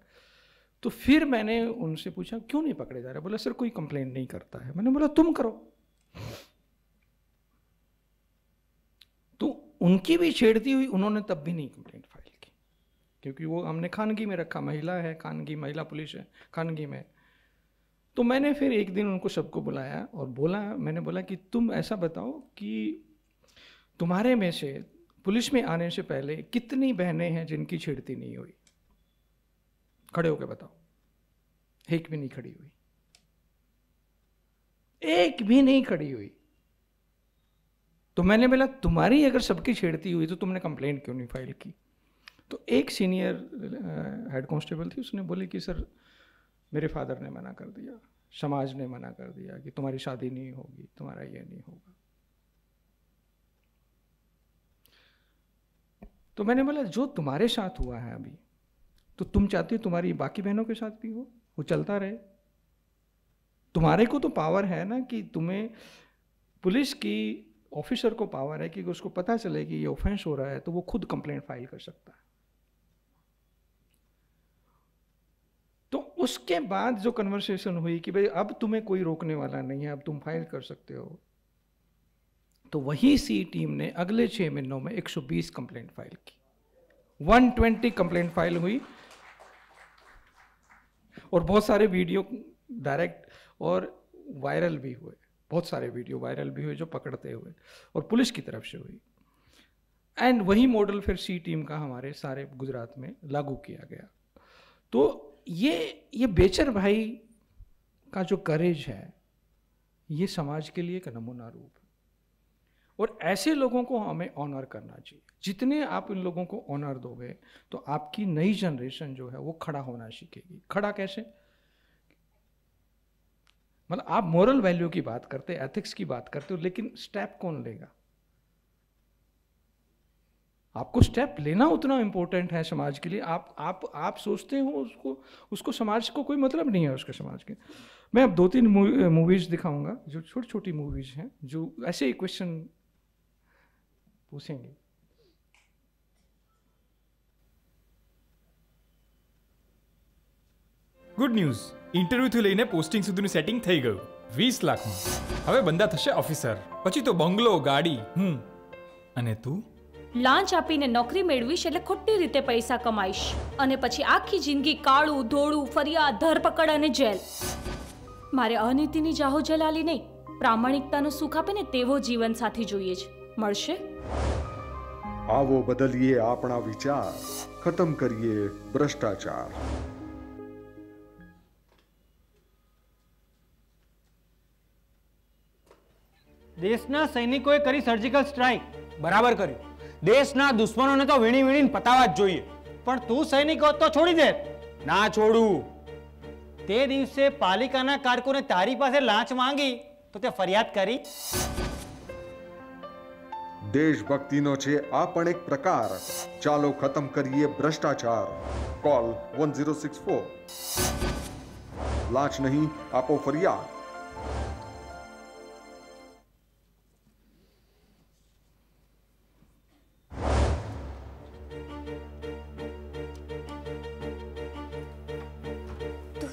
तो फिर मैंने उनसे पूछा क्यों नहीं पकड़े जा रहे? बोला सर कोई कंप्लेंट नहीं करता है. मैंने बोला तुम करो. तो उनकी भी छेड़ती हुई उन्होंने तब भी नहीं कंप्लेंट फाइल की, क्योंकि वो हमने खानगी में रखा, महिला है, खानगी महिला पुलिस है खानगी में. तो मैंने फिर एक दिन उनको सबको बुलाया और मैंने बोला कि तुम ऐसा बताओ कि तुम्हारे में से पुलिस में आने से पहले कितनी बहनें हैं जिनकी छेड़ती नहीं हुई? खड़े होकर बताओ. एक भी नहीं खड़ी हुई, एक भी नहीं खड़ी हुई. तो मैंने बोला तुम्हारी अगर सबकी छेड़ती हुई तो तुमने कंप्लेंट क्यों नहीं फाइल की? तो एक सीनियर हेड कांस्टेबल थी, उसने बोली कि सर मेरे फादर ने मना कर दिया, समाज ने मना कर दिया कि तुम्हारी शादी नहीं होगी, तुम्हारा ये नहीं होगा. तो मैंने बोला जो तुम्हारे साथ हुआ है अभी, तो तुम चाहती हो तुम्हारी बाकी बहनों के साथ भी हो, वो चलता रहे. तुम्हारे को तो पावर है ना कि तुम्हें, पुलिस की ऑफिसर को पावर है कि उसको पता चले कि ये ऑफेंस हो रहा है तो वो खुद कंप्लेंट फाइल कर सकता है. तो उसके बाद जो कन्वर्सेशन हुई कि भाई अब तुम्हें कोई रोकने वाला नहीं है, अब तुम फाइल कर सकते हो, तो वही सी टीम ने अगले 6 महीनों में 120 कंप्लेंट फाइल की. 120 कंप्लेंट फाइल हुई और बहुत सारे वीडियो डायरेक्ट और वायरल भी हुए. बहुत सारे वीडियो वायरल भी हुए जो पकड़ते हुए, और पुलिस की तरफ से हुई. एंड वही मॉडल फिर सी टीम का हमारे सारे गुजरात में लागू किया गया. तो ये बेचर भाई का जो करेज है, ये समाज के लिए एक नमूना रूप है. और ऐसे लोगों को हमें ऑनर करना चाहिए. जितने आप इन लोगों को ऑनर दोगे तो आपकी नई जनरेशन जो है वो खड़ा होना सीखेगी. खड़ा कैसे? मतलब आप मोरल वैल्यू की बात करते, एथिक्स की बात करते हो, लेकिन स्टेप कौन लेगा? आपको स्टेप लेना उतना इंपॉर्टेंट है समाज के लिए. आप सोचते हो उसको समाज को कोई मतलब नहीं है उसके समाज के. मैं अब 2-3 मूवीज दिखाऊंगा जो छोटी छोटी मूवीज हैं जो ऐसे ही क्वेश्चन पूछेंगे. ગુડ ન્યૂઝ, ઇન્ટરવ્યુથી લઈને પોસ્ટિંગ સુધીનું સેટિંગ થઈ ગયું 20 લાખમાં. હવે બંદા થશે ઓફિસર, પછી તો બંગલો, ગાડી. અને તું? લાંચ આપીને નોકરી મેળવીશ એટલે ખોટી રીતે પૈસા કમાઈશ અને પછી આખી જિંદગી કાળું ધોળું, ફરિયાદ, ધરપકડ અને જેલ. મારે અનીતિની જાહો જલાલી નહીં, પ્રામાણિકતાનું સુખ આપે ને તેવો જીવન સાથી જોઈએ છે. મળશે? આવો બદલીએ આપણા વિચાર, ખતમ કરીએ ભ્રષ્ટાચાર. દેશના સૈનિકોએ કરી સર્જિકલ સ્ટ્રાઇક, બરાબર કર્યું. દેશના દુશ્મનોને તો વીણી વીણીને પતાવા જ જોઈએ. પણ તું સૈનિકો તો છોડી દે. ના છોડું. તે દિવસે પાલિકાના કારકુને તારી પાસે લાંચ માંગી તો તે ફરિયાદ કરી. દેશભક્તિનો છે આ પણ એક પ્રકાર. ચાલો ખતમ કરીએ ભ્રષ્ટાચાર. કોલ 1064. લાંચ નહીં, આપો ફરિયાદ.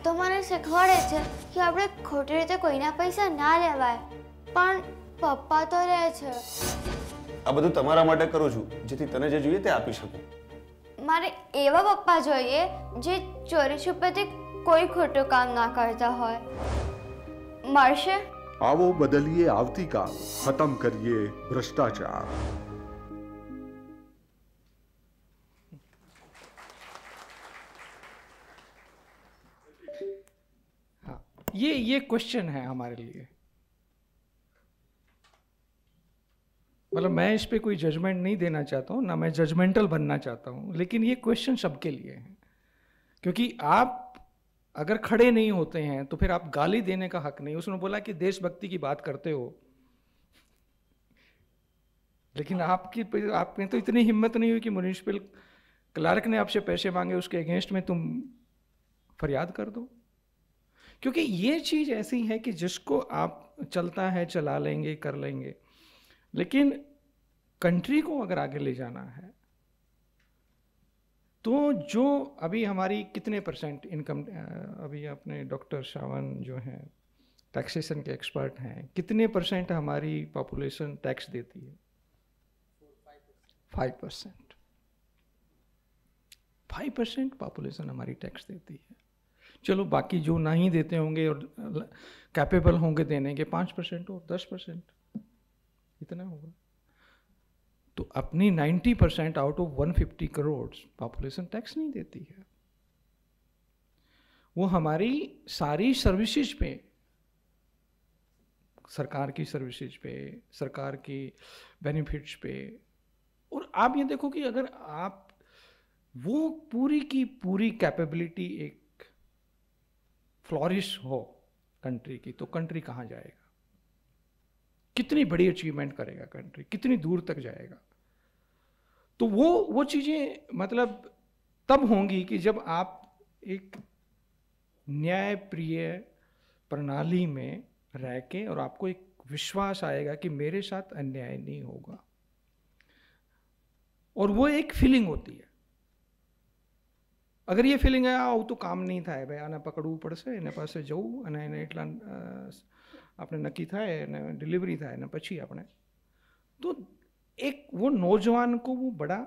તો મને શીખવાડે છે કે આપણે ખોટી રીતે કોઈના પૈસા ના લેવાય, પણ પપ્પા તો રહે છે. આ બધું તમારા માટે કરું છું, જેથી તને જે જોઈએ તે આપી શકું. મારે એવા પપ્પા જોઈએ જે ચોરી છુપેથી કોઈ ખોટું કામ ના કરતા હોય. મળશે? આવો બદલીએ આવતીકાલ, ખતમ કરીએ ભ્રષ્ટાચાર. ये क्वेश्चन है हमारे लिए. मतलब मैं इस पे कोई जजमेंट नहीं देना चाहता हूँ, ना मैं जजमेंटल बनना चाहता हूँ, लेकिन ये क्वेश्चन सबके लिए है. क्योंकि आप अगर खड़े नहीं होते हैं तो फिर आप गाली देने का हक नहीं. उसने बोला कि देशभक्ति की बात करते हो, लेकिन आप में तो इतनी हिम्मत नहीं हुई कि म्युनिसिपल क्लर्क ने आपसे पैसे मांगे, उसके अगेंस्ट में तुम फरियाद कर दो. क्योंकि ये चीज़ ऐसी है कि जिसको आप चलता है चला लेंगे, कर लेंगे, लेकिन कंट्री को अगर आगे ले जाना है तो जो अभी हमारी कितने % इनकम, अभी अपने डॉक्टर श्रावण जो हैं टैक्सेशन के एक्सपर्ट हैं, कितने % हमारी पॉपुलेशन टैक्स देती है? 5%. 5% पॉपुलेशन हमारी टैक्स देती है. चलो बाकी जो नहीं देते होंगे और कैपेबल होंगे देने के 5% और 10%, इतना होगा. तो अपनी 90% out of 150 crore population tax नहीं देती है. वो हमारी सारी सर्विसेज पे, सरकार की सर्विसेज पे, सरकार की बेनिफिट्स पे. और आप ये देखो कि अगर आप वो पूरी की पूरी कैपेबिलिटी एक फ्लॉरिश हो कंट्री की, तो कंट्री कहाँ जाएगा? कितनी बड़ी अचीवमेंट करेगा कंट्री, कितनी दूर तक जाएगा? तो वो चीज़ें मतलब तब होंगी कि जब आप एक न्यायप्रिय प्रणाली में रह के और आपको एक विश्वास आएगा कि मेरे साथ अन्याय नहीं होगा. और वो एक फीलिंग होती है. अगर ये फीलिंग है આવું તો કામ નહીં થાય ભાઈ, આને પકડવું પડશે, એના પાસે જવું અને એને એટલા આપણે નક્કી થાય અને ડિલિવરી થાય અને પછી આપણે, तो एक वो नौजवान को वो बड़ा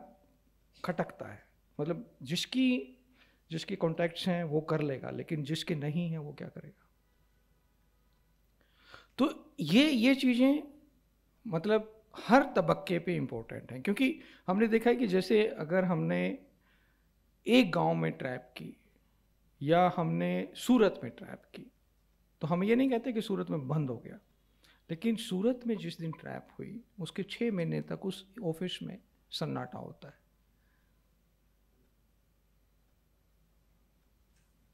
खटकता है. मतलब जिसकी कॉन्टैक्ट्स हैं वो कर लेगा, लेकिन जिसके नहीं हैं वो क्या करेगा? तो ये चीज़ें मतलब हर तबक्के पे इम्पोर्टेंट हैं. क्योंकि हमने देखा है कि जैसे अगर हमने एक गांव में ट्रैप की या हमने सूरत में ट्रैप की, तो हम ये नहीं कहते कि सूरत में बंद हो गया, लेकिन सूरत में जिस दिन ट्रैप हुई उसके 6 महीने तक उस ऑफिस में सन्नाटा होता है.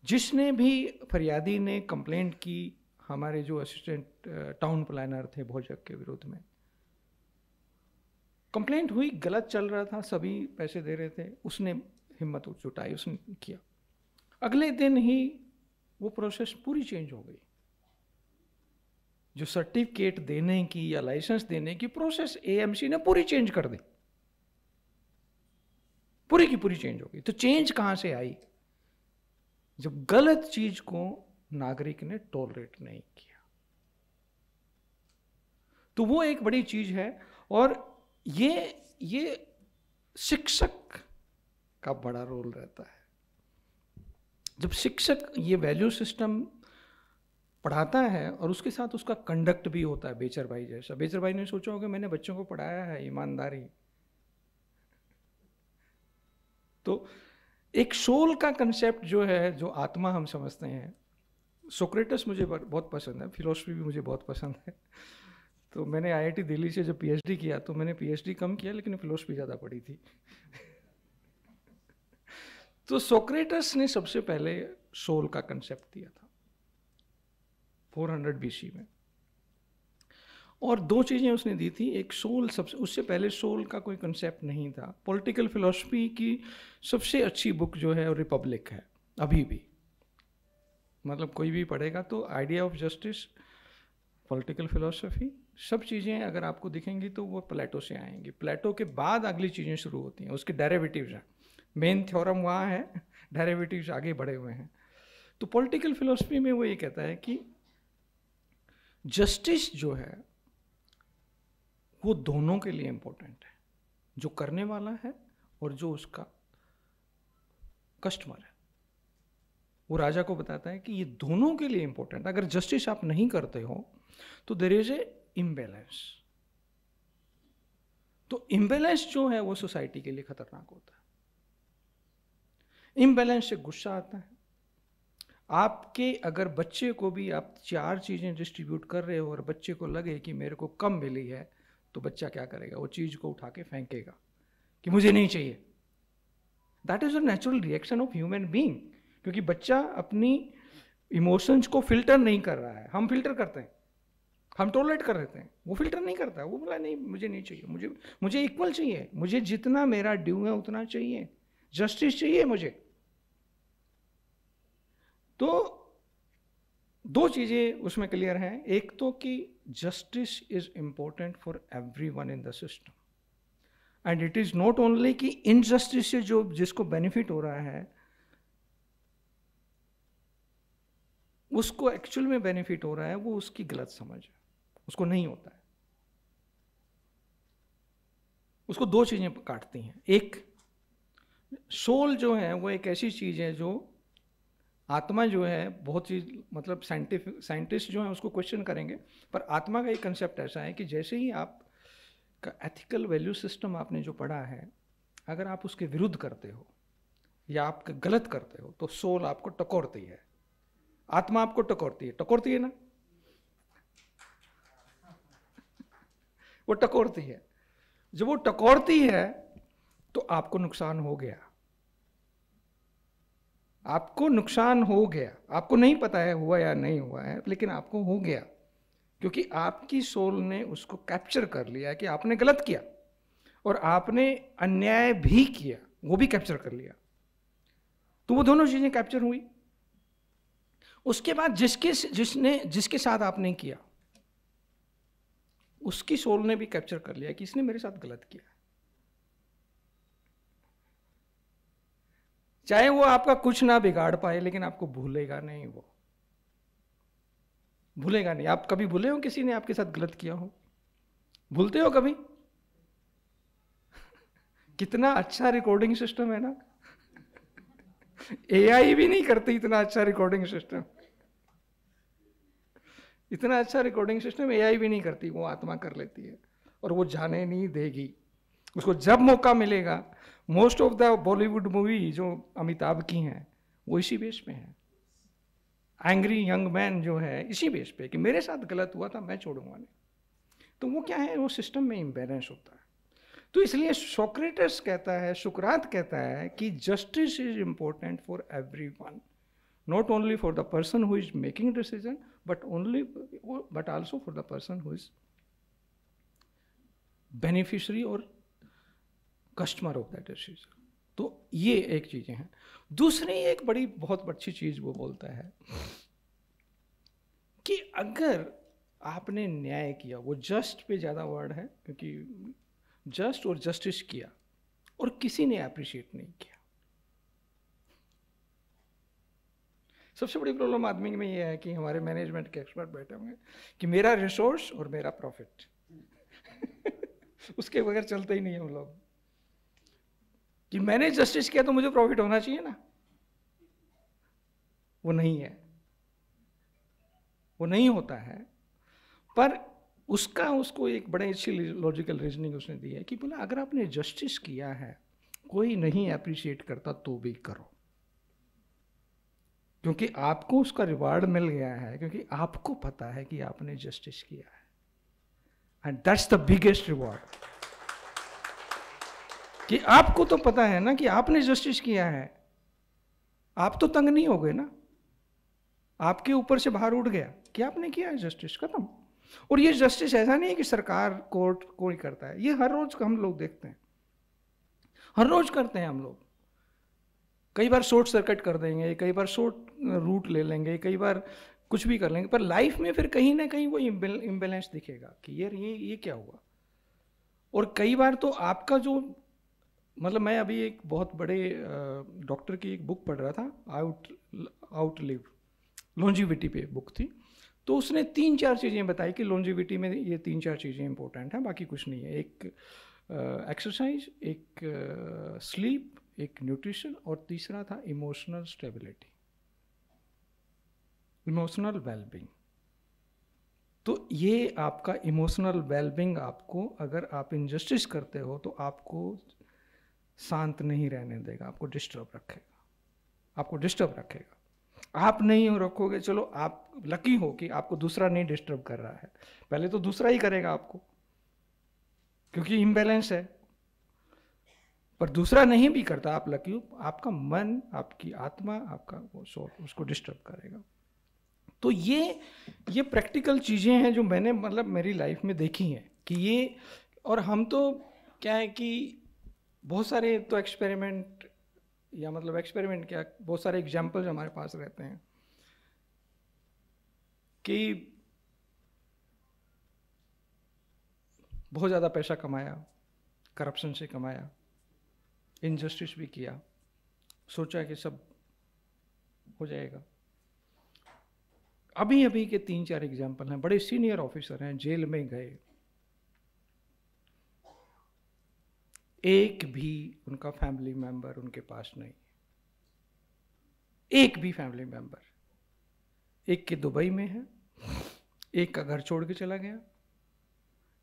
जिसने भी फरियादी ने कंप्लेंट की, हमारे जो असिस्टेंट टाउन प्लानर थे भोजक के विरुद्ध में कंप्लेंट हुई, गलत चल रहा था, सभी पैसे दे रहे थे, उसने हिम्मत जुटाई, उसने किया. अगले दिन ही वो प्रोसेस पूरी चेंज हो गई. जो सर्टिफिकेट देने की या लाइसेंस देने की प्रोसेस एएमसी ने पूरी चेंज कर दी, पूरी की पूरी चेंज हो गई. तो चेंज कहाँ से आई? जब गलत चीज को नागरिक ने टॉलरेट नहीं किया। तो वो एक बड़ी चीज है। और ये शिक्षक का बड़ा रोल रहता है। जब शिक्षक ये वैल्यू सिस्टम पढ़ाता है और उसके साथ उसका कंडक्ट भी होता है बेचर भाई जैसा। बेचर भाई ने सोचा होगा मैंने बच्चों को पढ़ाया है ईमानदारी। तो एक सोल का कंसेप्ट जो है, जो आत्मा हम समझते हैं, सोक्रेटस मुझे बहुत पसंद है, फिलोसफी भी मुझे बहुत पसंद है। तो मैंने आईआईटी दिल्ली से जब पीएचडी किया तो मैंने पीएचडी कम किया लेकिन फिलोसफी ज़्यादा पढ़ी थी। तो सोक्रेटस ने सबसे पहले सोल का कंसेप्ट दिया था 400 बीसी में। और दो चीज़ें उसने दी थी। एक सोल, सबसे उससे पहले सोल का कोई कंसेप्ट नहीं था। पॉलिटिकल फिलोसफी की सबसे अच्छी बुक जो है रिपब्लिक है अभी भी। मतलब कोई भी पढ़ेगा तो idea of justice, political philosophy, सब चीज़ें अगर आपको दिखेंगी तो वो प्लेटो से आएंगी। प्लेटो के बाद अगली चीज़ें शुरू होती हैं, उसके डेरिवेटिव्स हैं। मेन थ्योरम वहाँ है, डेरिवेटिव्स आगे बढ़े हुए हैं। तो पॉलिटिकल फिलोसफी में वो ये कहता है कि जस्टिस जो है वो दोनों के लिए इंपॉर्टेंट है, जो करने वाला है और जो उसका कस्टमर है। वो राजा को बताता है कि ये दोनों के लिए इंपॉर्टेंट। अगर जस्टिस आप नहीं करते हो तो देयर इज ए इम्बैलेंस। तो इम्बैलेंस जो है वो सोसाइटी के लिए खतरनाक होता है। इम्बैलेंस से गुस्सा आता है। आपके अगर बच्चे को भी आप 4 चीज़ें डिस्ट्रीब्यूट कर रहे हो और बच्चे को लगे कि मेरे को कम मिली है, तो बच्चा क्या करेगा? वो चीज़ को उठा के फेंकेगा कि मुझे नहीं चाहिए। That is a natural reaction of human being, क्योंकि बच्चा अपनी इमोशंस को फिल्टर नहीं कर रहा है। हम फिल्टर करते हैं, हम टॉलरेट कर देते हैं, वो फिल्टर नहीं करता है। वो बोला नहीं, मुझे नहीं चाहिए, मुझे इक्वल चाहिए, मुझे जितना मेरा ड्यू है उतना चाहिए, जस्टिस चाहिए मुझे। तो 2 चीज़ें उसमें क्लियर हैं। एक तो कि justice is important for everyone in the system and it is not only कि इनजस्टिस से जो जिसको बेनिफिट हो रहा है उसको एक्चुअल में बेनिफिट हो रहा है, वो उसकी गलत समझ है, उसको नहीं होता है। उसको 2 चीज़ें काटती हैं। एक, सोल जो है वो एक ऐसी चीज़ है जो आत्मा जो है, बहुत चीज़ मतलब साइंटिस्ट जो है उसको क्वेश्चन करेंगे, पर आत्मा का एक कंसेप्ट ऐसा है कि जैसे ही आप का एथिकल वैल्यू सिस्टम आपने जो पढ़ा है, अगर आप उसके विरुद्ध करते हो या आप गलत करते हो तो सोल आपको टकोरती है, आत्मा आपको टकोरती है ना, वो टकोरती है। जब वो टकोरती है तो आपको नुकसान हो गया, आपको नुकसान हो गया। आपको नहीं पता है हुआ या नहीं हुआ है, लेकिन आपको हो गया, क्योंकि आपकी सोल ने उसको कैप्चर कर लिया कि आपने गलत किया और आपने अन्याय भी किया, वो भी कैप्चर कर लिया। तो वो दोनों चीजें कैप्चर हुई। उसके बाद जिसके साथ आपने किया उसकी सोल ने भी कैप्चर कर लिया कि इसने मेरे साथ गलत किया। चाहे वो आपका कुछ ना बिगाड़ पाए, लेकिन आपको भूलेगा नहीं, वो भूलेगा नहीं। आप कभी भूले हो किसी ने आपके साथ गलत किया हो? भूलते हो कभी? कितना अच्छा रिकॉर्डिंग सिस्टम है ना, एआई भी नहीं करती इतना अच्छा रिकॉर्डिंग सिस्टम। इतना अच्छा रिकॉर्डिंग सिस्टम एआई भी नहीं करती, वो आत्मा कर लेती है और वो जाने नहीं देगी। उसको जब मौका मिलेगा, most of the Bollywood movie जो अमिताभ की हैं वो इसी बेस पे है। एंग्री यंग मैन जो है इसी बेस पे कि मेरे साथ गलत हुआ था, मैं छोड़ूंगा नहीं। तो वो क्या है, वो सिस्टम में इम्बैलेंस होता है। तो इसलिए सोक्रेटस कहता है, सुकरात कहता है कि justice is important for everyone, not only for the person who is making decision but also for the person who is beneficiary और कस्टमर ऑफ दैट डिसीजन। तो ये एक चीजें हैं। दूसरी एक बड़ी बहुत अच्छी चीज वो बोलता है कि अगर आपने न्याय किया, वो जस्ट पे ज्यादा वर्ड है क्योंकि जस्ट और जस्टिस किया और किसी ने अप्रिशिएट नहीं किया, सबसे बड़ी प्रॉब्लम आदमी में ये है कि हमारे मैनेजमेंट के एक्सपर्ट बैठे होंगे कि मेरा रिसोर्स और मेरा प्रॉफिट उसके बगैर चलते ही नहीं हम लोग। कि मैंने जस्टिस किया तो मुझे प्रॉफिट होना चाहिए ना, वो नहीं है, वो नहीं होता है। पर उसको एक बड़े अच्छी लॉजिकल रीजनिंग उसने दी है कि बोला अगर आपने जस्टिस किया है, कोई नहीं अप्रिशिएट करता तो भी करो, क्योंकि आपको उसका रिवार्ड मिल गया है, क्योंकि आपको पता है कि आपने जस्टिस किया है। And that's the biggest reward, कि आपको तो पता है ना कि आपने जस्टिस किया है, आप तो तंग नहीं हो गए ना, आपके ऊपर से बाहर उठ गया कि आपने किया है जस्टिस, खत्म। और ये जस्टिस ऐसा नहीं है कि सरकार कोर्ट कोई करता है, ये हर रोज हम लोग देखते हैं, हर रोज करते हैं हम लोग। कई बार शॉर्ट सर्किट कर देंगे, कई बार शॉर्ट रूट ले लेंगे, कई बार कुछ भी कर लेंगे, पर लाइफ में फिर कहीं ना कहीं वो इम्बैलेंस दिखेगा कि यार ये क्या हुआ। और कई बार तो आपका जो मतलब, मैं अभी एक बहुत बड़े डॉक्टर की एक बुक पढ़ रहा था, आउटलिव लॉन्जिविटी पे बुक थी, तो उसने 3-4 चीज़ें बताई कि लॉन्जिविटी में ये 3-4 चीज़ें इंपॉर्टेंट हैं, बाकी कुछ नहीं है। एक एक्सरसाइज, एक स्लीप, एक न्यूट्रिशन, और तीसरा था इमोशनल स्टेबिलिटी, इमोशनल वेलबींग। तो ये आपका इमोशनल वेलबींग, आपको अगर आप इनजस्टिस करते हो तो आपको शांत नहीं रहने देगा, आपको डिस्टर्ब रखेगा, आपको डिस्टर्ब रखेगा। आप नहीं हो रखोगे, चलो आप लकी हो कि आपको दूसरा नहीं डिस्टर्ब कर रहा है, पहले तो दूसरा ही करेगा आपको, क्योंकि इम्बैलेंस है। पर दूसरा नहीं भी करता, आप लकी हो, आपका मन, आपकी आत्मा, आपका वो सोल उसको डिस्टर्ब करेगा। तो ये प्रैक्टिकल चीज़ें हैं जो मैंने मतलब मेरी लाइफ में देखी हैं कि ये, और हम तो क्या है कि बहुत सारे तो एक्सपेरिमेंट, या मतलब एक्सपेरिमेंट क्या, बहुत सारे एग्जाम्पल्स हमारे पास रहते हैं कि बहुत ज़्यादा पैसा कमाया, करप्शन से कमाया, इनजस्टिस भी किया, सोचा कि सब हो जाएगा। अभी के 3-4 एग्जाम्पल हैं, बड़े सीनियर ऑफिसर हैं, जेल में गए, एक भी उनका फैमिली मेंबर उनके पास नहीं, एक भी फैमिली मेंबर। एक के दुबई में है, एक का घर छोड़ के चला गया।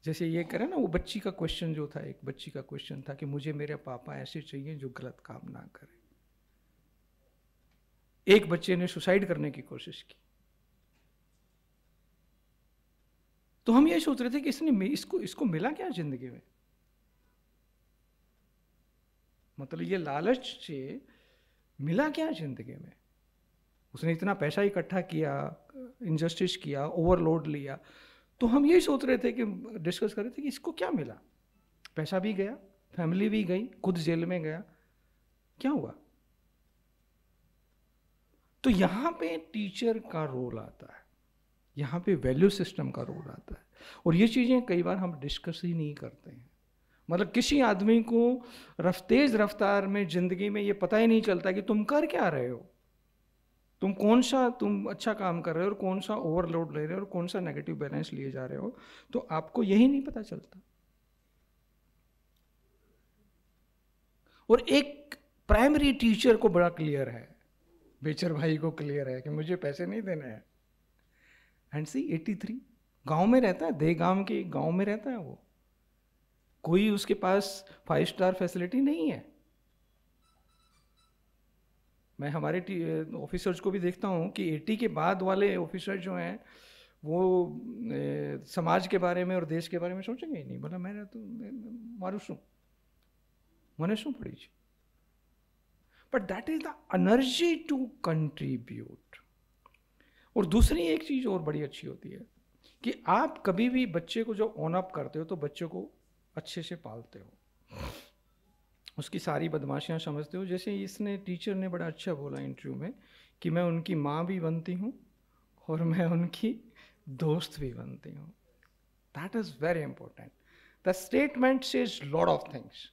जैसे ये करें ना, वो बच्ची का क्वेश्चन जो था, एक बच्ची का क्वेश्चन था कि मुझे मेरे पापा ऐसे चाहिए जो गलत काम ना करे। एक बच्चे ने सुसाइड करने की कोशिश की। तो हम ये सोच रहे थे कि इसको मिला क्या जिंदगी में, मतलब ये लालच से मिला क्या जिंदगी में। उसने इतना पैसा इकट्ठा किया, इनजस्टिस किया, ओवरलोड लिया, तो हम यही सोच रहे थे कि डिस्कस कर रहे थे कि इसको क्या मिला। पैसा भी गया, फैमिली भी गई, खुद जेल में गया, क्या हुआ। तो यहाँ पे टीचर का रोल आता है, यहाँ पे वैल्यू सिस्टम का रोल आता है, और ये चीज़ें कई बार हम डिस्कस ही नहीं करते हैं। मतलब किसी आदमी को तेज रफ्तार में ज़िंदगी में ये पता ही नहीं चलता कि तुम कर क्या रहे हो, तुम अच्छा काम कर रहे हो और कौन सा ओवरलोड ले रहे हो और कौन सा नेगेटिव बैलेंस लिए जा रहे हो, तो आपको यही नहीं पता चलता। और एक प्राइमरी टीचर को बड़ा क्लियर है, बेचर भाई को क्लियर है कि मुझे पैसे नहीं देने हैं। एंड सी 83 गांव में रहता है, दे गांव के गांव में रहता है, वो कोई उसके पास 5 स्टार फैसिलिटी नहीं है। मैं हमारे ऑफिसर्स को भी देखता हूँ कि 80 के बाद वाले ऑफिसर जो हैं वो समाज के बारे में और देश के बारे में सोचेंगे ही नहीं। मतलब मैंने तो मैंने शू पढ़ी છે, but that is the energy to contribute. और दूसरी एक चीज़ और बड़ी अच्छी होती है कि आप कभी भी बच्चे को जो ऑन अप करते हो तो बच्चे को अच्छे से पालते हो, उसकी सारी बदमाशियां समझते हो। जैसे इसने टीचर ने बड़ा अच्छा बोला इंटरव्यू में कि मैं उनकी माँ भी बनती हूँ और मैं उनकी दोस्त भी बनती हूँ। That is very important. The statement says lot of things.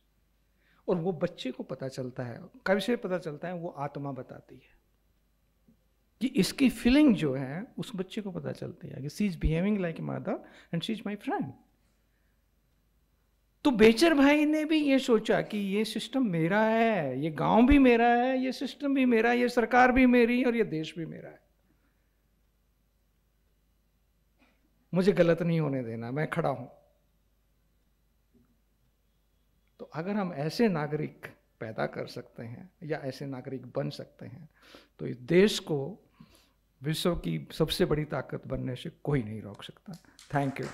और वो बच्चे को पता चलता है, कब से पता चलता है, वो आत्मा बताती है। कि इसकी फीलिंग जो है उस बच्चे को पता चलती है कि she is behaving like a mother and she is my friend. तो बेचर भाई ने भी ये सोचा कि ये सिस्टम मेरा है, ये गांव भी मेरा है, ये सिस्टम भी मेरा है, ये सरकार भी मेरी और ये देश भी मेरा है, मुझे गलत नहीं होने देना, मैं खड़ा हूं। तो अगर हम ऐसे नागरिक पैदा कर सकते हैं या ऐसे नागरिक बन सकते हैं तो इस देश को विश्व की सबसे बड़ी ताकत बनने से कोई नहीं रोक सकता। Thank you.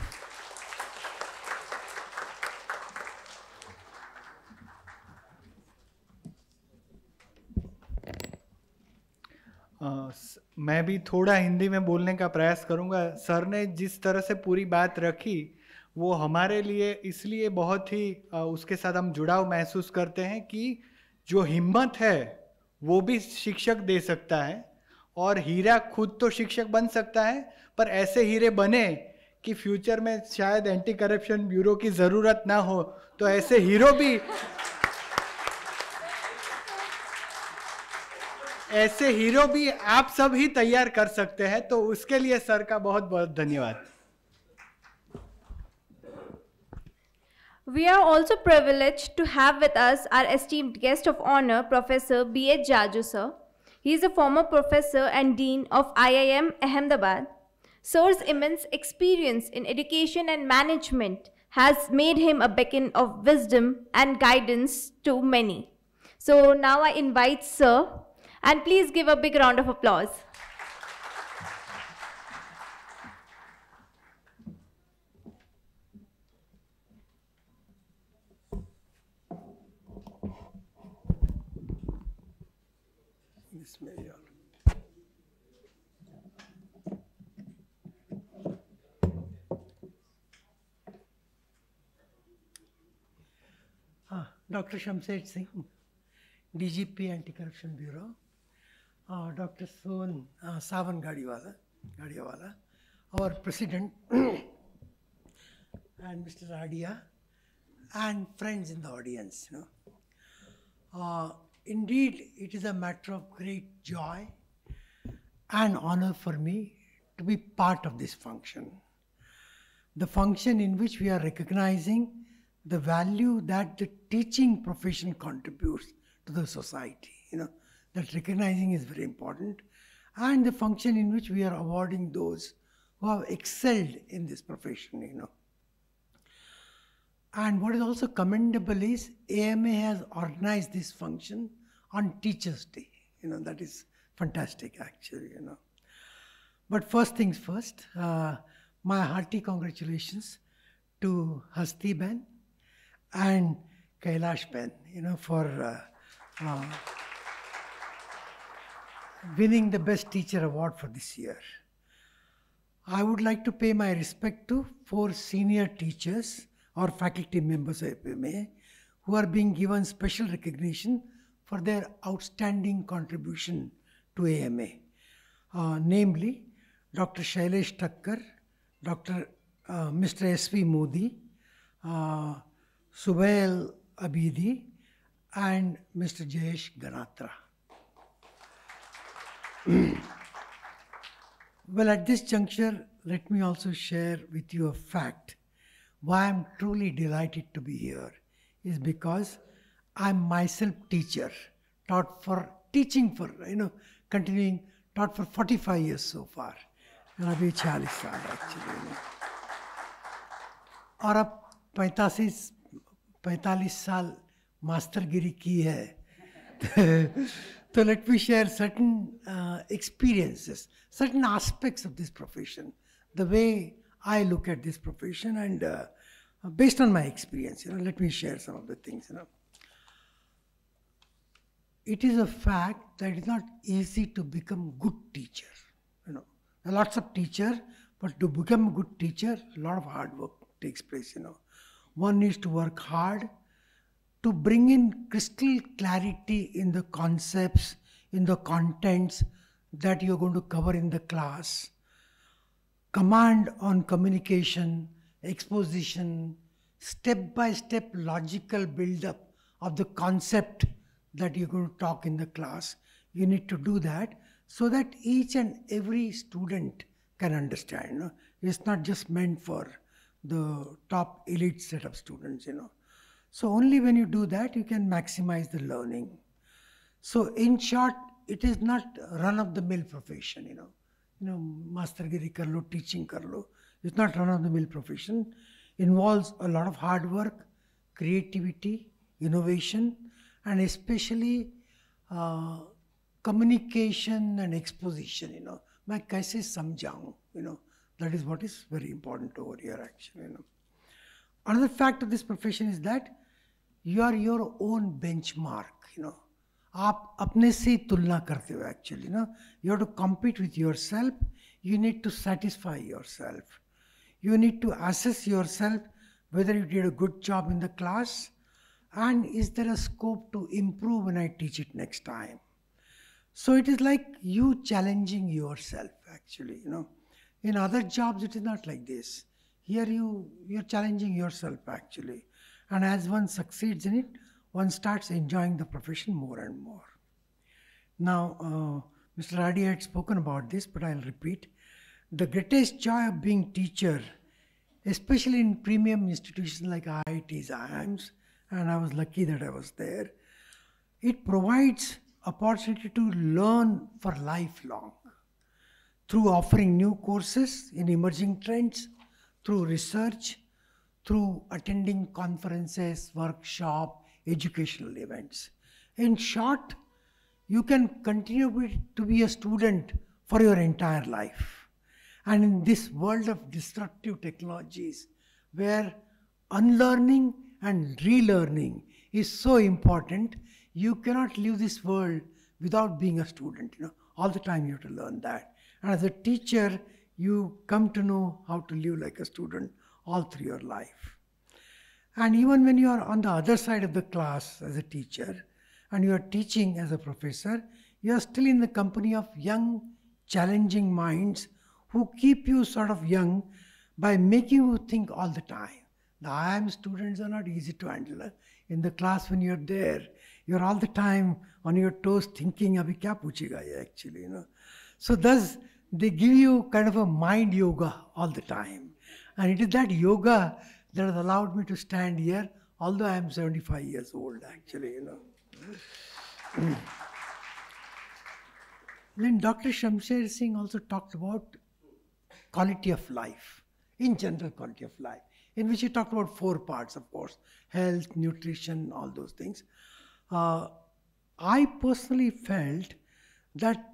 मैं भी थोड़ा हिंदी में बोलने का प्रयास करूंगा। सर ने जिस तरह से पूरी बात रखी वो हमारे लिए इसलिए बहुत ही उसके साथ हम जुड़ाव महसूस करते हैं कि जो हिम्मत है वो भी शिक्षक दे सकता है, और हीरा खुद तो शिक्षक बन सकता है, पर ऐसे हीरे बने कि फ्यूचर में शायद एंटी करप्शन ब्यूरो की ज़रूरत ना हो, तो ऐसे हीरो भी आप सब ही तैयार कर सकते हैं। तो उसके लिए सर का बहुत बहुत धन्यवाद। We are also privileged to have with us our esteemed guest of honor, Professor B.H. Jaju, sir. He is a former professor and dean of IIM Ahmedabad. Sir's immense experience in education and management has made him a beacon of wisdom and guidance to many. So now I invite Sir, and please give a big round of applause. Dr. Shamshed Singh, DGP Anti-Corruption Bureau, Dr. Savan Gadiawala, our President, and Mr. Adia, and friends in the audience. Indeed, it is a matter of great joy and honor for me to be part of this function. The function in which we are recognizing the value that the teaching profession contributes to the society. That recognizing is very important, and the function in which we are awarding those who have excelled in this profession. And what is also commendable is AMA has organized this function on Teachers' Day. That is fantastic actually. But first things first, my hearty congratulations to Hasti Ben and Kailash Ben, for winning the Best Teacher Award for this year. I would like to pay my respect to 4 senior teachers or faculty members of AMA who are being given special recognition for their outstanding contribution to AMA. Namely, Dr. Shailesh Thakkar, Mr. S.V. Modi, Subail Abidi, and Mr. Jayesh Ganatra. Well, at this juncture, let me also share with you a fact. Why I'm truly delighted to be here is because I'm myself teacher, taught for 45 years so far. And I've been 40 साल actually. और अब 45 साल मास्टरगिरी की है. So let me share certain experiences, certain aspects of this profession, the way I look at this profession, and based on my experience, let me share some of the things. It is a fact that it's not easy to become good teacher. There are lots of teachers, but to become a good teacher, a lot of hard work takes place. One needs to work hard to bring in crystal clarity in the concepts, in the contents that you're going to cover in the class. Command on communication, exposition, step-by-step logical build-up of the concept that you're going to talk in the class. You need to do that so that each and every student can understand. You know, it's not just meant for the top elite set of students. You know, so only when you do that you can maximize the learning. So in short, it is not run-of-the-mill profession. You know, mastergiri kar lo, teaching kar lo. It's not run-of-the-mill profession. Involves a lot of hard work, creativity, innovation, and especially communication and exposition. You know, मैं कैसे समझाऊं? You know, that is what is very important over here actually. You know, another fact of this profession is that you are your own benchmark. You know, आप अपने से तुलना करते हो actually. You know, you have to compete with yourself. You need to satisfy yourself. You need to assess yourself whether you did a good job in the class and is there a scope to improve when I teach it next time. So it is like you challenging yourself actually, you know. In other jobs it is not like this. Here you're challenging yourself actually. And as one succeeds in it, one starts enjoying the profession more and more. Now, Mr. Radi had spoken about this, but I'll repeat. The greatest joy of being teacher, especially in premium institutions like IITs, IIMs, and I was lucky that I was there, it provides opportunity to learn for lifelong through offering new courses in emerging trends, through research, through attending conferences, workshops, educational events. In short, you can continue to be a student for your entire life. And in this world of disruptive technologies, where unlearning and relearning is so important, you cannot leave this world without being a student. You know, all the time you have to learn that. And as a teacher, you come to know how to live like a student all through your life. And even when you are on the other side of the class as a teacher, and you are teaching as a professor, you are still in the company of young, challenging minds who keep you sort of young by making you think all the time. The IIM students are not easy to handle. In the class when you're there, you're all the time on your toes thinking, abhi kya puchega ye actually, you know. So thus, they give you kind of a mind yoga all the time. And it is that yoga that has allowed me to stand here, although I am 75 years old actually, you know. Then Dr. Shamsher Singh also talked about quality of life, in general quality of life, in which he talked about 4 parts, of course, health, nutrition, all those things. I personally felt that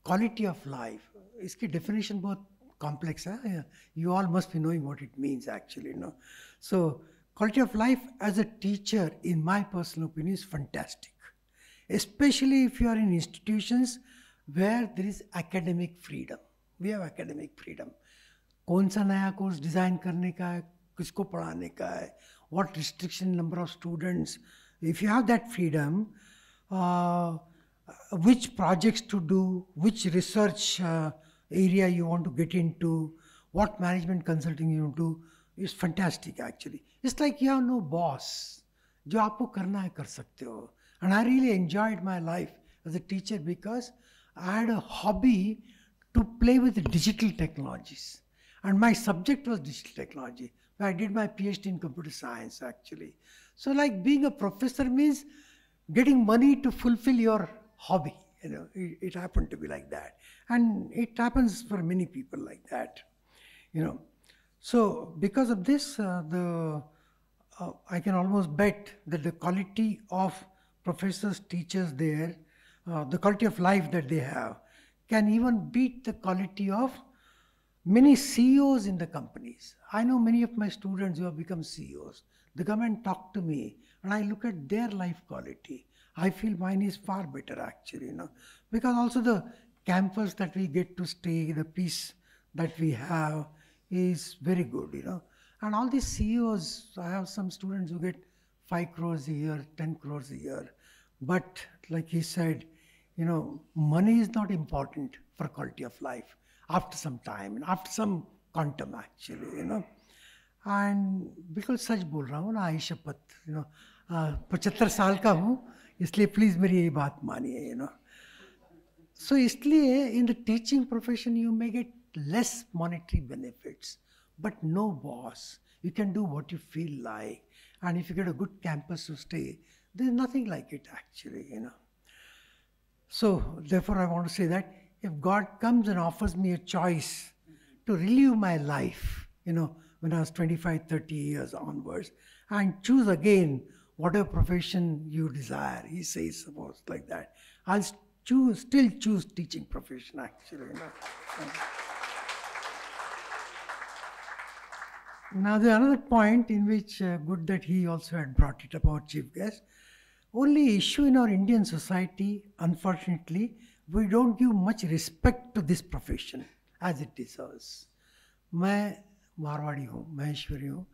quality of life, iski definition bahut complex hai. You all must be knowing what it means actually, you know. So quality of life as a teacher, in my personal opinion, is fantastic. Especially if you are in institutions where there is academic freedom. We have academic freedom. कौन सा नया course design करने का है, किसको पढ़ाने का है, what restriction number of students. If you have that freedom, which projects to do, which research area you want to get into, what management consulting you do, is fantastic actually. It's like you have no boss. जो आपको करना है कर सकते हो. And I really enjoyed my life as a teacher because I had a hobby to play with digital technologies. And my subject was digital technology. I did my PhD in computer science actually. So like being a professor means getting money to fulfill your hobby. You know, it happened to be like that. And it happens for many people like that. You know, so because of this, I can almost bet that the quality of professors, teachers there, the quality of life that they have, can even beat the quality of many CEOs in the companies. I know many of my students who have become CEOs. They come and talk to me, and I look at their life quality. I feel mine is far better actually, you know, because also the campus that we get to stay, the peace that we have is very good, you know. And all these CEOs, I have some students who get 5 crores a year, 10 crores a year. But like he said, you know, money is not important for quality of life after some time and after some quantum actually, you know. And बिल्कुल सच बोल रहा हूँ ना, आई शपथ, you know, 75 साल का हूँ, इसलिए प्लीज़ मेरी ये बात मानिए, you know. So इसलिए in the teaching profession you may get less monetary benefits, but no boss. You can do what you feel like, and if you get a good campus to stay, there's nothing like it actually, you know. So therefore I want to say that if God comes and offers me a choice to relive my life, you know, when I was 25, 30 years onwards, and choose again whatever profession you desire, he says, suppose like that, I'll still choose teaching profession actually, you know. Now there's another point in which good that he also had brought it about chief guest. Only issue in our Indian society, unfortunately, we don't give much respect to this profession as it deserves. मैं मारवाड़ी हूँ, महेश्वरी हूँ,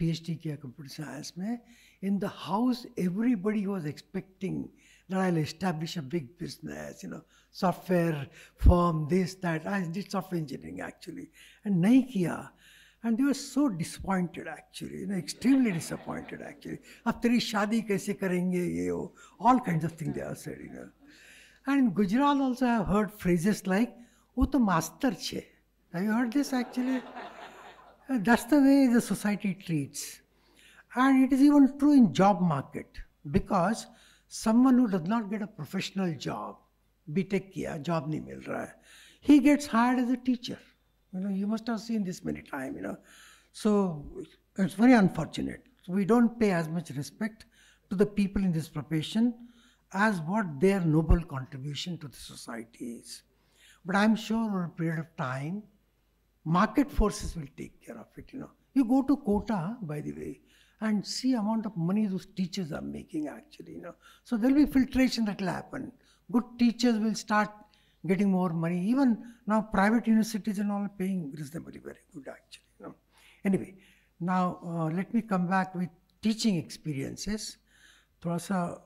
PhD किया computer science में. In the house, everybody was expecting that I'll establish a big business, you know, software firm, this, that. I did software engineering actually, and nahi kiya. And they were so disappointed actually, you know, extremely disappointed actually. Ab teri shaadi kaise karenge ye ho, all kinds of things they are said, you know. And in Gujarat also I have heard phrases like, "Oh to master che." Have you heard this actually? That's the way the society treats. And it is even true in job market, because someone who does not get a professional job, BTech kiya, job nahi mil raha hai, he gets hired as a teacher. You know, you must have seen this many times, you know. So it's very unfortunate. So we don't pay as much respect to the people in this profession as what their noble contribution to the society is. But I'm sure over a period of time, market forces will take care of it, you know. You go to Kota, by the way, and see amount of money those teachers are making actually, you know. So there will be filtration that will happen. Good teachers will start getting more money. Even now private universities and all are paying reasonably very good actually, you know. Anyway, now let me come back with teaching experiences. Thoda sa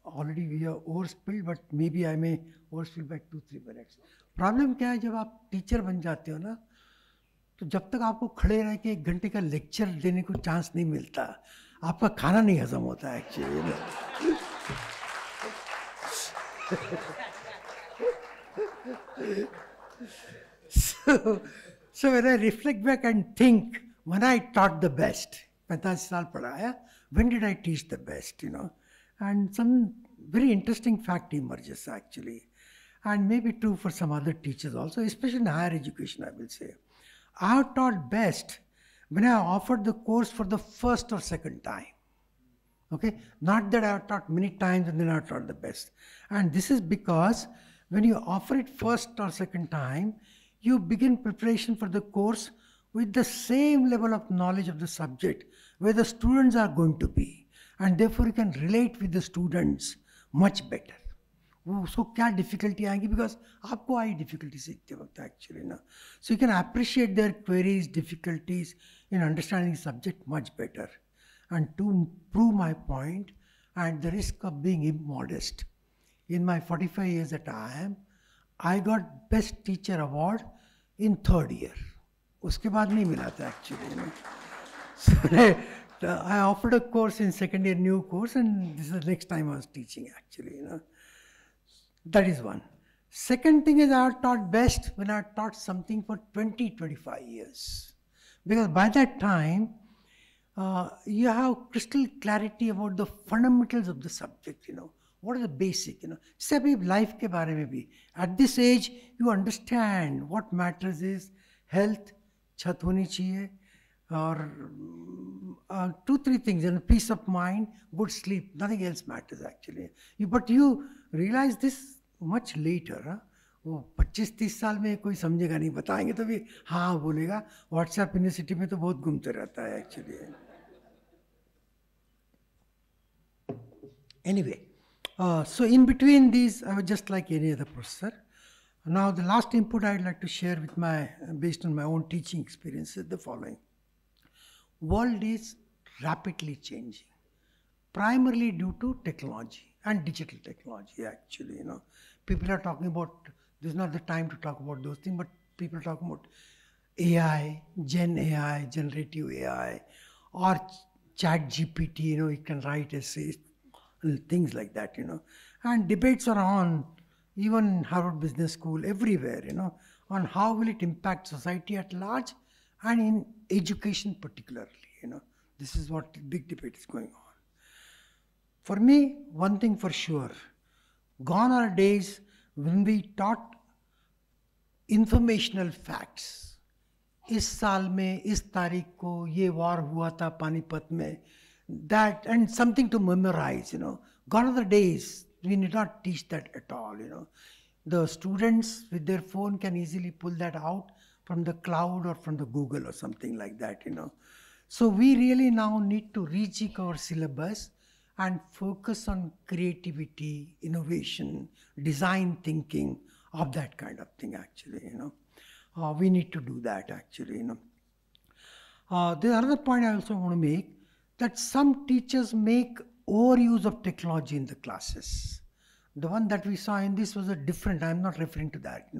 already we are overspilled, but maybe I may overspill by 2-3 minutes. Problem क्या है, जब आप teacher बन जाते हो ना, तो जब तक आपको खड़े रह के 1 घंटे का लेक्चर देने को चांस नहीं मिलता, आपका खाना नहीं हजम होता actually. So when I reflect back and think, when I taught the best, 45 साल पढ़ाया, when did I teach the best, you know? And some very interesting fact emerges actually, and maybe true for some other teachers also, especially in higher education, I will say. I have taught best when I offered the course for the first or second time. Okay, not that I have taught many times and then I have taught the best. And this is because when you offer it first or second time, you begin preparation for the course with the same level of knowledge of the subject where the students are going to be, and therefore you can relate with the students much better. So क्या difficulty आएंगी, because आपको आई difficulty सीखते वक्त actually ना, so you can appreciate their queries, difficulties in understanding the subject much better. And to prove my point, at the risk of being immodest, in my 45 years that I am, I got Best Teacher Award in 3rd year. उसके बाद नहीं मिला था actually, you know. So I offered a course in 2nd year, new course, and this is the next time I was teaching actually, you know. That is one. Second thing is I have taught best when I taught something for 20-25 years. Because by that time, you have crystal clarity about the fundamentals of the subject, you know. What is the basic, you know. जैसे अभी life के बारे में भी. At this age, you understand what matters is health, छत होनी चाहिए, or 2-3 things, and peace of mind, good sleep, nothing else matters actually. But you realize this much later. Huh? वो 25-30 साल में कोई समझेगा नहीं, बताएंगे तो भी हाँ बोलेगा. व्हाट्सएप यूनिवर्सिटी में तो बहुत घूमते रहता है actually. Anyway, so in between these, I was just like any other professor. Now the last input I'd like to share with based on my own teaching experience is the following. World is rapidly changing, primarily due to technology and digital technology actually, you know. People are talking about, this is not the time to talk about those things, but people are talking about AI, Gen AI, generative AI, or Chat GPT, you know, it can write essays, things like that, you know. And debates are on even Harvard Business School, everywhere, on how will it impact society at large and in education particularly, This is what big debate is going on. For me, one thing for sure, gone are days when we taught informational facts. इस साल में इस तारीख को ये वार हुआ था पानीपत में, that, and something to memorize, Gone are the days we need not teach that at all, The students with their phone can easily pull that out from the cloud or from the Google or something like that, So we really now need to rejig our syllabus and focus on creativity, innovation, design thinking, of that kind of thing actually, We need to do that actually, The other point I also want to make, that some teachers make overuse of technology in the classes. The one that we saw in this was a different, I'm not referring to that,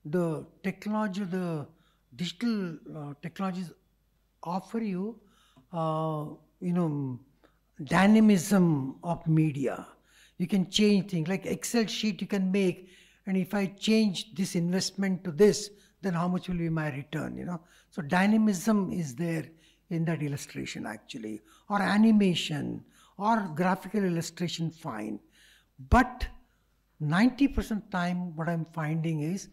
The technology, the digital technologies offer you, dynamism of media. You can change things, like Excel sheet you can make, and if I change this investment to this, then how much will be my return, So dynamism is there in that illustration actually, or animation, or graphical illustration, fine. But 90% time what I'm finding is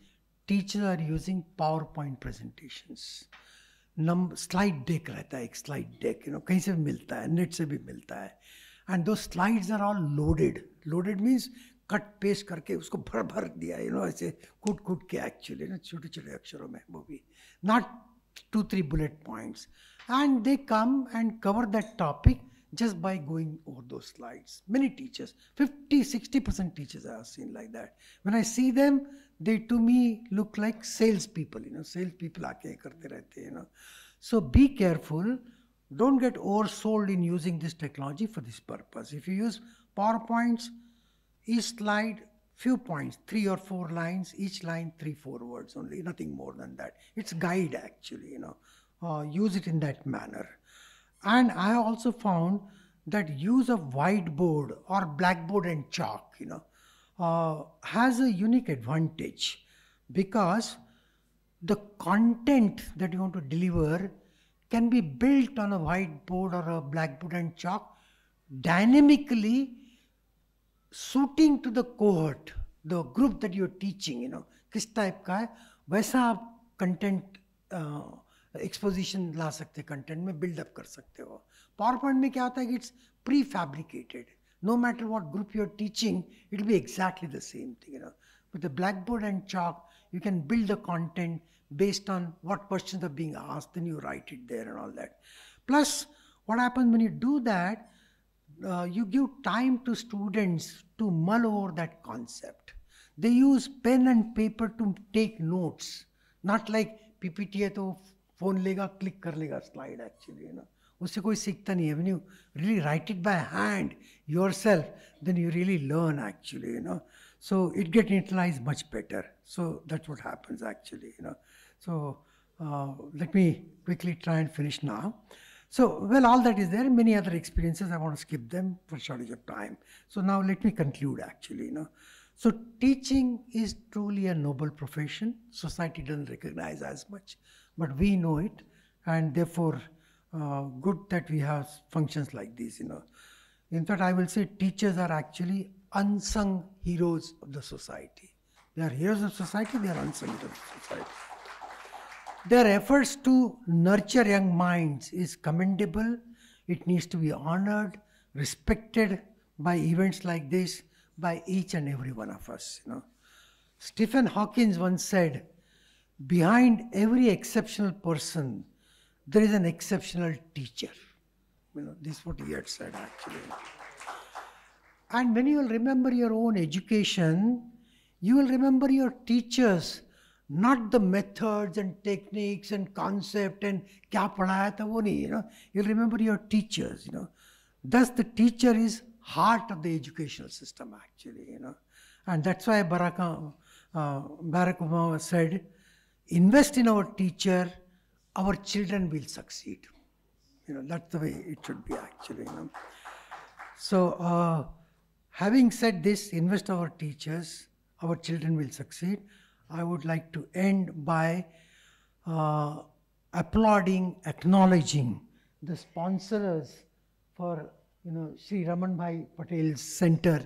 teachers are using PowerPoint presentations. Slide deck रहता है, एक slide deck, कहीं से भी मिलता है, net से भी मिलता है. And those slides are all loaded. Loaded means cut paste करके उसको भर दिया, ऐसे कूट के actually, छोटे अक्षरों में वो भी. Not 2-3 bullet points. And they come and cover that topic just by going over those slides. Many teachers, 50-60% teachers I have seen like that. When I see them, they to me look like salespeople, salespeople आके करते रहते, So be careful, don't get oversold in using this technology for this purpose. If you use PowerPoints, each slide, few points, 3 or 4 lines, each line 3-4 words only, nothing more than that. It's guide actually, use it in that manner. And I also found that use of whiteboard or blackboard and chalk, has a unique advantage, because the content that you want to deliver can be built on a whiteboard or a blackboard and chalk dynamically, suiting to the cohort, the group that you're teaching, किस type का है, वैसा आप content exposition ला सकते, content में build up कर सकते हो. PowerPoint में क्या होता है कि it's prefabricated. No matter what group you're teaching, it will be exactly the same thing, With the blackboard and chalk, you can build the content based on what questions are being asked, then you write it there and all that. Plus, what happens when you do that, you give time to students to mull over that concept. They use pen and paper to take notes, not like PPT है तो phone लेगा, click कर लेगा slide actually, उससे कोई सीखता नहीं है. When you really write it by hand yourself, then you really learn actually, So it gets internalized much better. So that's what happens actually, So let me quickly try and finish now. So, well, all that is there. Many other experiences, I want to skip them for shortage of time. So now let me conclude actually, So teaching is truly a noble profession. Society doesn't recognize as much, but we know it, and therefore good that we have functions like these, In fact, I will say teachers are actually unsung heroes of the society. They are heroes of society, they are unsung heroes of society. Their efforts to nurture young minds is commendable. It needs to be honored, respected by events like this, by each and every one of us, Stephen Hawking once said, behind every exceptional person, there is an exceptional teacher. This is what he had said actually. And when you will remember your own education, you will remember your teachers, not the methods and techniques and concept and kya padhaya tha wo nahi, You'll remember your teachers, Thus the teacher is heart of the educational system actually, And that's why Barack Obama said, invest in our teacher, our children will succeed. That's the way it should be actually, So having said this, invest our teachers, our children will succeed. I would like to end by applauding, acknowledging the sponsors for Sri Ramanbhai Patel's Center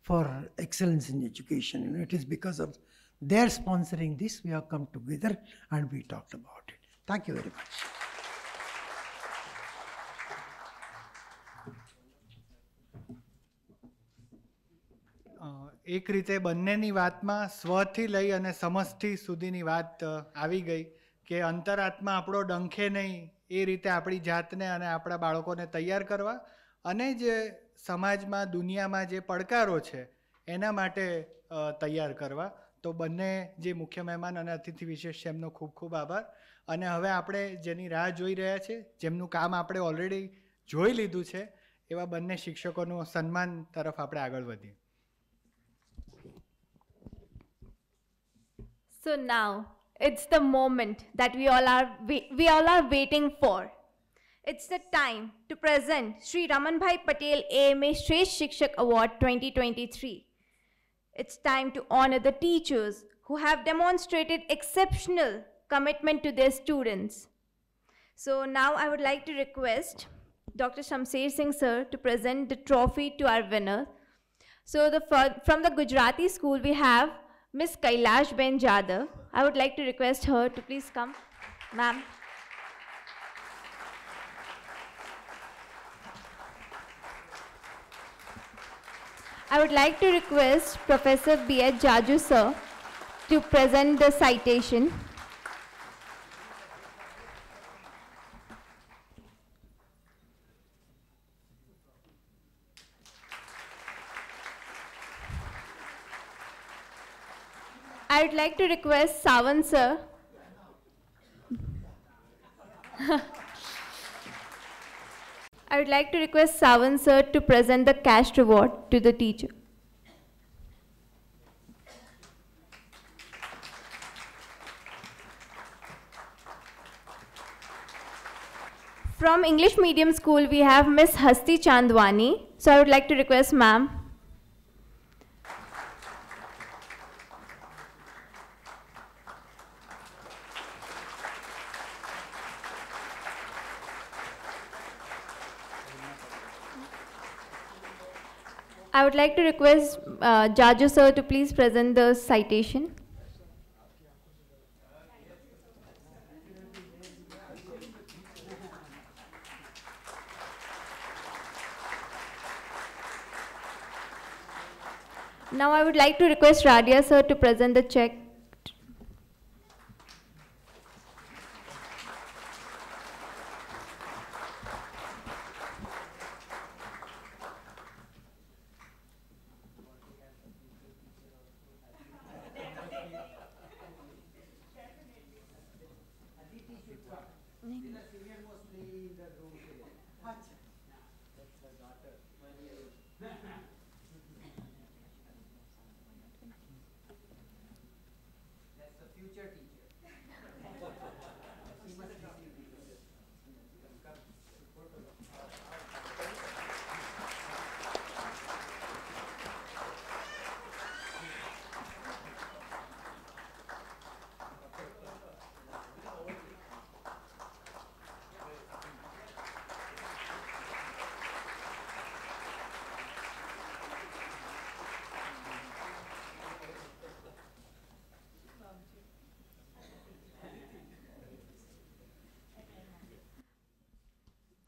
for Excellence in Education. It is because of their sponsoring this we have come together and we talked about it. Thank you very much. એક રીતે બંનેની વાતમાં સ્વથી લઈ અને સમષ્ટિ સુધીની વાત આવી ગઈ કે અંતરાત્મા આપણો ડંખે નહીં એ રીતે આપણી જાતને અને આપણા બાળકોને તૈયાર કરવા અને જે સમાજમાં દુનિયામાં જે પડકારો છે એના માટે તૈયાર કરવા. તો બંને જે મુખ્ય મહેમાન અને અતિથિ વિશેષ છે એમનો ખૂબ ખૂબ આભાર. અને હવે આપણે જેની રાહ જોઈ રહ્યા છે, જેમનું કામ આપણે ઓલરેડી જોઈ લીધું છે, એવા બંને શિક્ષકોનું સન્માન તરફ આપણે આગળ વધીએ. So now it's the moment that we all are waiting for. It's the time to present Sri Ramanbhai Patel AMA Shresth Shikshak Award 2023. It's time to honor the teachers who have demonstrated exceptional commitment to their students. So now I would like to request Dr. Shamsher Singh sir to present the trophy to our winner. So from the Gujarati school we have Miss Kailash Ben Jadhav. I would like to request her to please come. Ma'am. I would like to request Professor B.H. Jaju sir to present the citation. I would like to request Savan sir. I would like to request Savan sir to present the cash reward to the teacher. From English medium school we have Miss Hasti Chandwani. So I would like to request ma'am. I would like to request Jaju sir to please present the citation. Now I would like to request Radia sir to present the check.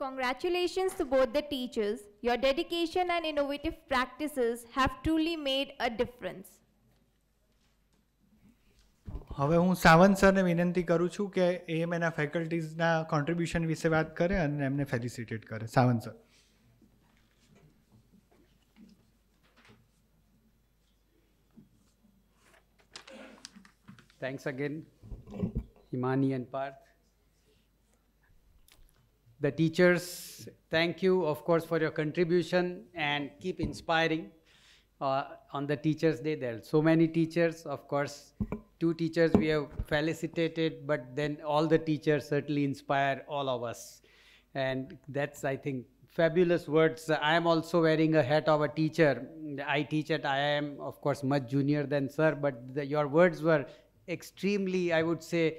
Congratulations to both the teachers. Your dedication and innovative practices have truly made a difference. હવે હું સાવંત સરને વિનંતી કરું છું કે એએમએના ફેકલ્ટીઝના contribution વિશે વાત કરે અને એમને ફેલિસિટેટ કરે. Sawant sir. Thanks again, Himani and Parth. The teachers, thank you, of course, for your contribution and keep inspiring. On the Teachers' Day, there are so many teachers. Of course, 2 teachers we have felicitated, but then all the teachers certainly inspire all of us. And that's, I think, fabulous words. I am also wearing a hat of a teacher I teach at IIM, of course, much junior than sir, but your words were extremely, I would say,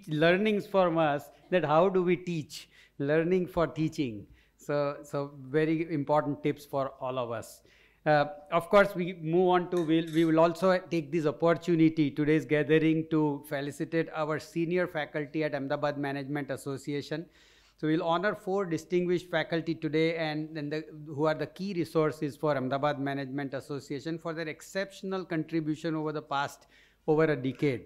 learnings from us, that how do we teach, learning for teaching. So very important tips for all of us. Of course, we move on to, we will also take this opportunity, today's gathering, to felicitate our senior faculty at Ahmedabad Management Association. So we'll honor 4 distinguished faculty today, and who are the key resources for Ahmedabad Management Association for their exceptional contribution over the past over a decade.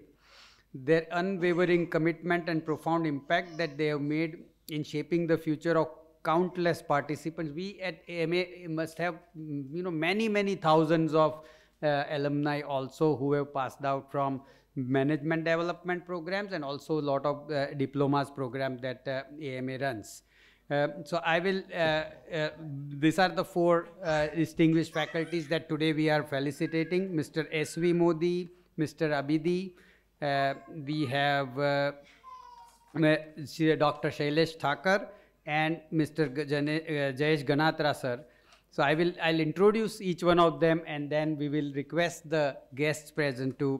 Their unwavering commitment and profound impact that they have made in shaping the future of countless participants. We at AMA must have many thousands of alumni also who have passed out from management development programs, and also a lot of diplomas program that AMA runs. So I will, these are the 4 distinguished faculties that today we are felicitating: Mr. S.V. Modi, Mr. Abidi, we have Dr. Shailesh Thakur, and Mr. Jayesh Ganatra sir. So I'll introduce each one of them, and then we will request the guests present to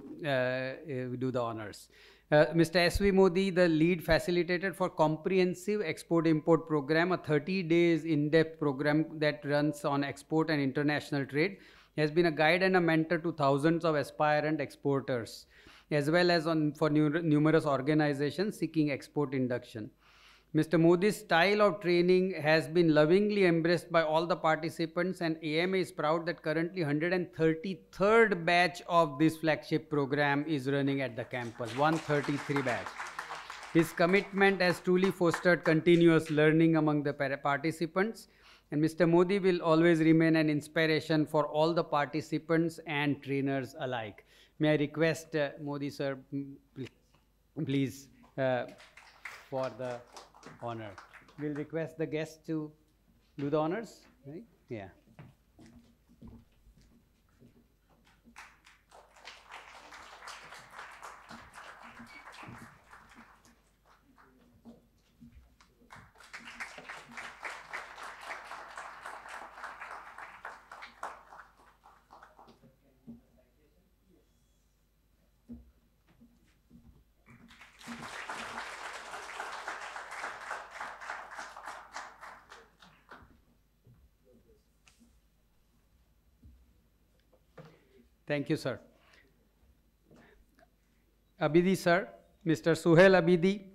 do the honors. Mr. S.V. Modi, the lead facilitator for Comprehensive Export-Import Program, a 30 days in-depth program that runs on export and international trade. He has been a guide and a mentor to thousands of aspirant exporters, as well as for numerous organizations seeking export induction. Mr. Modi's style of training has been lovingly embraced by all the participants, and AMA is proud that currently 133rd batch of this flagship program is running at the campus, 133 batch. His commitment has truly fostered continuous learning among the participants, and Mr. Modi will always remain an inspiration for all the participants and trainers alike. May I request Modi sir, please, for the honor. We'll request the guests to do the honors, right? Yeah. Thank you, sir. Abidi, sir. Mr. Suhail Abidi,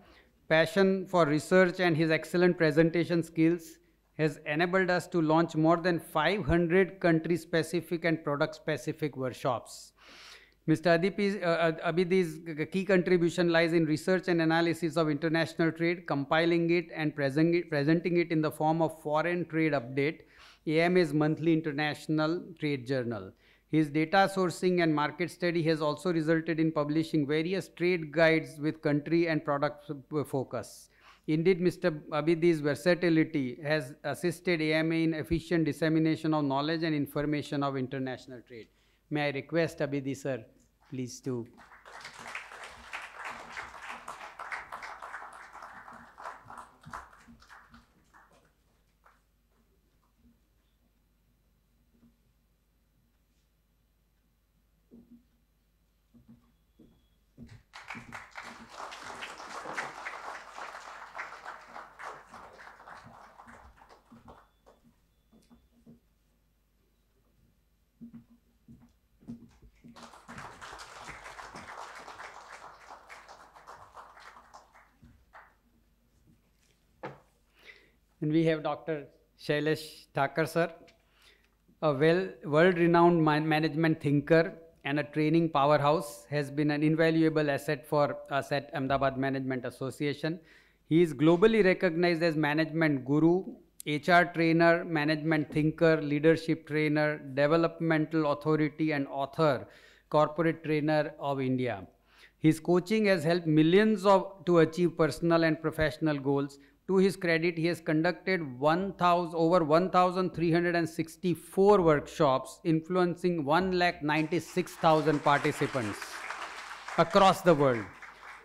passion for research and his excellent presentation skills has enabled us to launch more than 500 country-specific and product-specific workshops. Mr. Abidi's key contribution lies in research and analysis of international trade, compiling it and presenting it in the form of Foreign Trade Update, AMA's monthly international trade journal. His data sourcing and market study has also resulted in publishing various trade guides with country and product focus. Indeed, Mr. Abidi's versatility has assisted AMA in efficient dissemination of knowledge and information of international trade. May I request Abidi sir, please to. And we have Dr. Shailesh Thakur sir, a world-renowned management thinker and a training powerhouse, has been an invaluable asset for us at Ahmedabad Management Association. He is globally recognized as management guru, HR trainer, management thinker, leadership trainer, developmental authority, and author, corporate trainer of India. His coaching has helped millions to achieve personal and professional goals. To his credit, he has conducted over 1,364 workshops, influencing 1,96,000 participants across the world.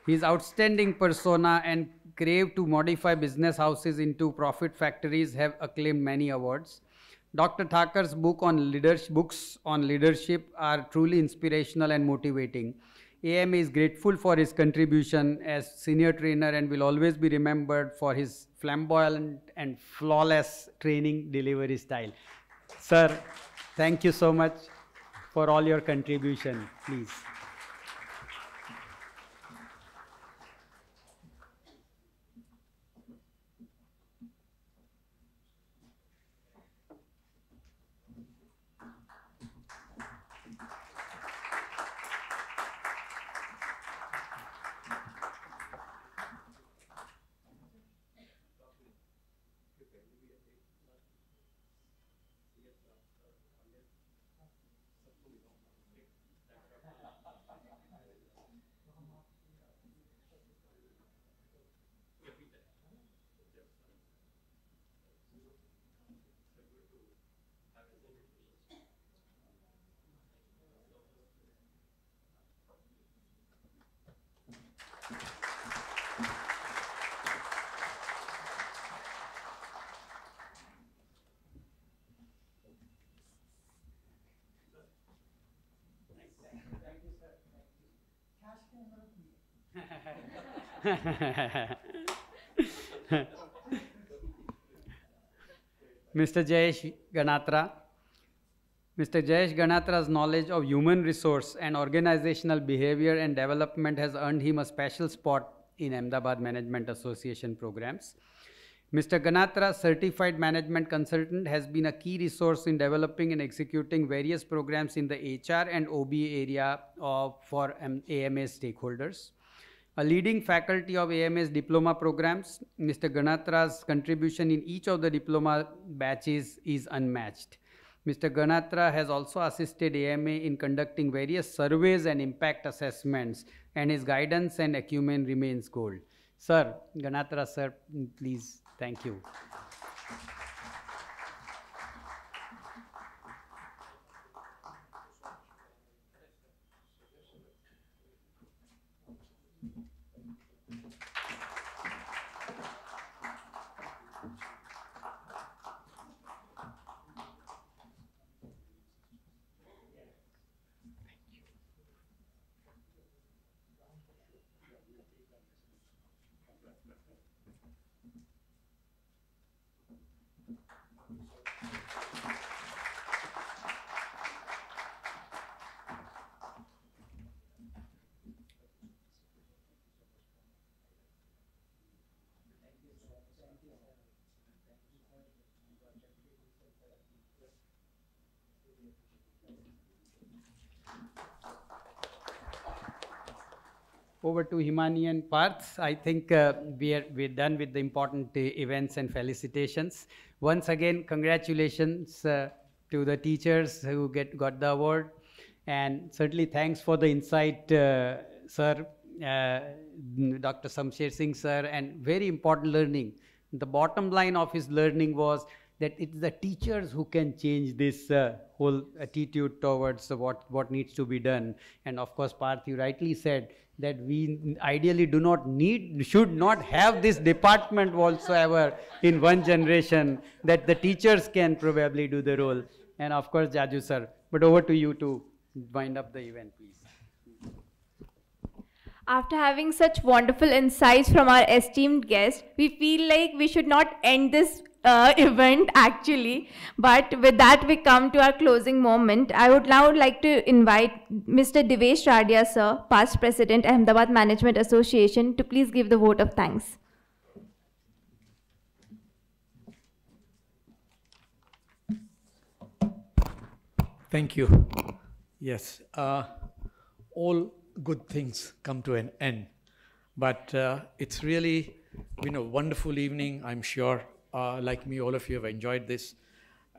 His outstanding persona and crave to modify business houses into profit factories have acclaimed many awards. Dr. Thakur's books on leadership are truly inspirational and motivating. AMA is grateful for his contribution as senior trainer and will always be remembered for his flamboyant and flawless training delivery style. Sir, thank you so much for all your contribution. Please. Mr. Jayesh Ganatra. Mr. Jayesh Ganatra's knowledge of human resource and organizational behavior and development has earned him a special spot in Ahmedabad Management Association programs. Mr. Ganatra, certified management consultant, has been a key resource in developing and executing various programs in the HR and OB area for AMA stakeholders. A leading faculty of AMA's diploma programs, Mr. Ganatra's contribution in each of the diploma batches is unmatched. Mr. Ganatra has also assisted AMA in conducting various surveys and impact assessments, and his guidance and acumen remains gold. Sir, Ganatra sir, please, thank you. Over to Himani and Parth. I think we're done with the important events and felicitations. Once again, congratulations to the teachers who got the award, and certainly thanks for the insight, sir, Dr. Samsher Singh sir, and very important learning. The bottom line of his learning was that it's the teachers who can change this whole attitude towards what needs to be done. And of course, Parth, you rightly said that we ideally should not have this department whatsoever in one generation, that the teachers can probably do the role. And of course, Jaju sir, but over to you to wind up the event, please. After having such wonderful insights from our esteemed guest, we feel like we should not end this event actually, but with that we come to our closing moment. I would now like to invite Mr. Devesh Radia sir, past president Ahmedabad Management Association, to please give the vote of thanks. Thank you. Yes, all good things come to an end, but it's really been a wonderful evening, I'm sure. Like me, all of you have enjoyed this,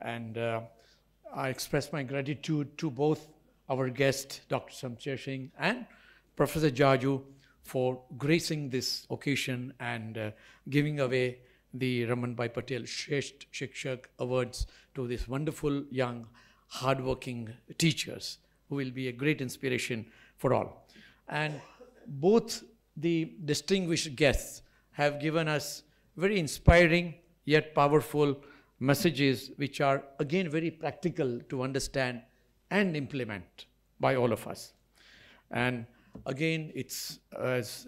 and I express my gratitude to both our guest, Dr. Samsher Singh, and Professor Jaju for gracing this occasion and giving away the Ramanbhai Patel Shresth Shikshak Awards to these wonderful, young, hardworking teachers who will be a great inspiration for all. And both the distinguished guests have given us very inspiring yet powerful messages which are again very practical to understand and implement by all of us. And again, it's, as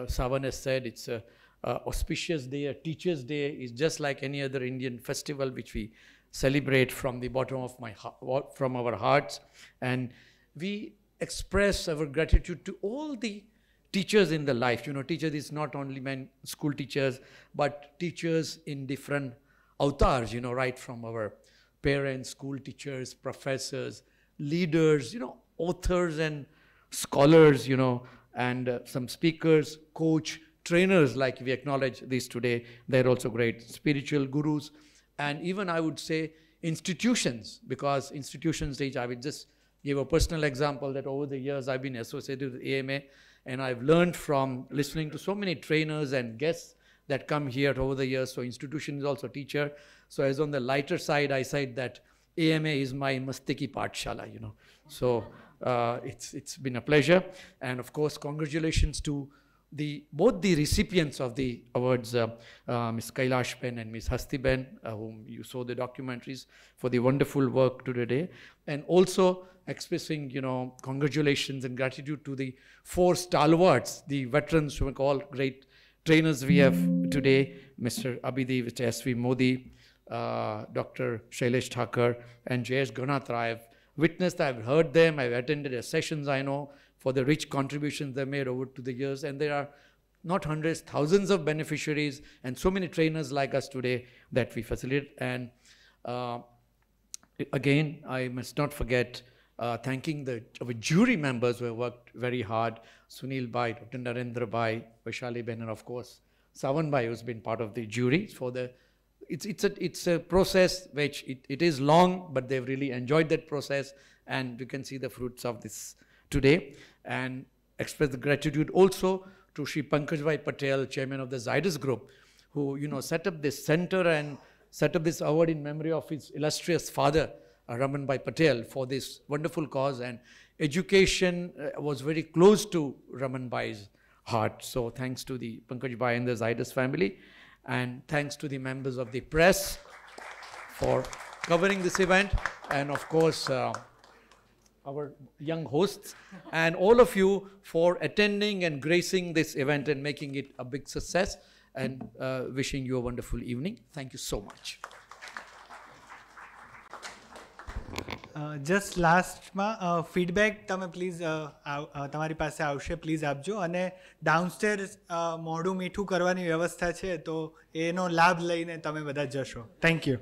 Savan has said, it's a auspicious day, a Teachers' Day is just like any other Indian festival which we celebrate from the bottom of from our hearts. And we express our gratitude to all the teachers in the life. You know, teachers is not only school teachers, but teachers in different avatars, you know, right from our parents, school teachers, professors, leaders, you know, authors and scholars, you know, and some speakers, coach, trainers, like we acknowledge these today. They're also great spiritual gurus. And even I would say institutions, because institutions, I would just give a personal example that over the years I've been associated with AMA, and I've learned from listening to so many trainers and guests that come here over the years. So institution is also teacher. So as on the lighter side, I said that AMA is my Mastiki Pathshala, you know. So it's been a pleasure. And of course, congratulations to both the recipients of the awards, Ms. Kailash Ben and Ms. Hasti Ben, whom you saw the documentaries, for the wonderful work today. And also expressing, you know, congratulations and gratitude to the 4 stalwarts, the veterans who are all great trainers we have today, Mr. Abhidev, Mr. S.V. Modi, Dr. Shailesh Thakur, and Jayesh Ganath. I've witnessed, I've heard them, I've attended their sessions, I know, for the rich contributions they made over to the years. And there are not hundreds, thousands of beneficiaries and so many trainers like us today that we facilitate. And again, I must not forget thanking our jury members who have worked very hard, Sunil Bhai, Dr. Narendra Bhai, Vaishali Ben, and of course, Savan Bhai, who's been part of the jury. For it's a process which it is long, but they've really enjoyed that process, and you can see the fruits of this today. And express the gratitude also to Shri Pankaj Bhai Patel, chairman of the Zydus Group, who, you know, set up this center and set up this award in memory of his illustrious father, Raman Bhai Patel, for this wonderful cause. And education was very close to Raman Bhai's heart. So thanks to the Pankaj Bhai and the Zydus family, and thanks to the members of the press for covering this event, and of course our young hosts, and all of you for attending and gracing this event and making it a big success, and wishing you a wonderful evening. Thank you so much. Just લાસ્ટમાં feedback તમે please તમારી પાસે આવશે, please આપજો. અને ડાઉનસ્ટેર્સ મોઢું મીઠું કરવાની વ્યવસ્થા છે, તો એનો લાભ લઈને તમે બધા જશો. Thank you.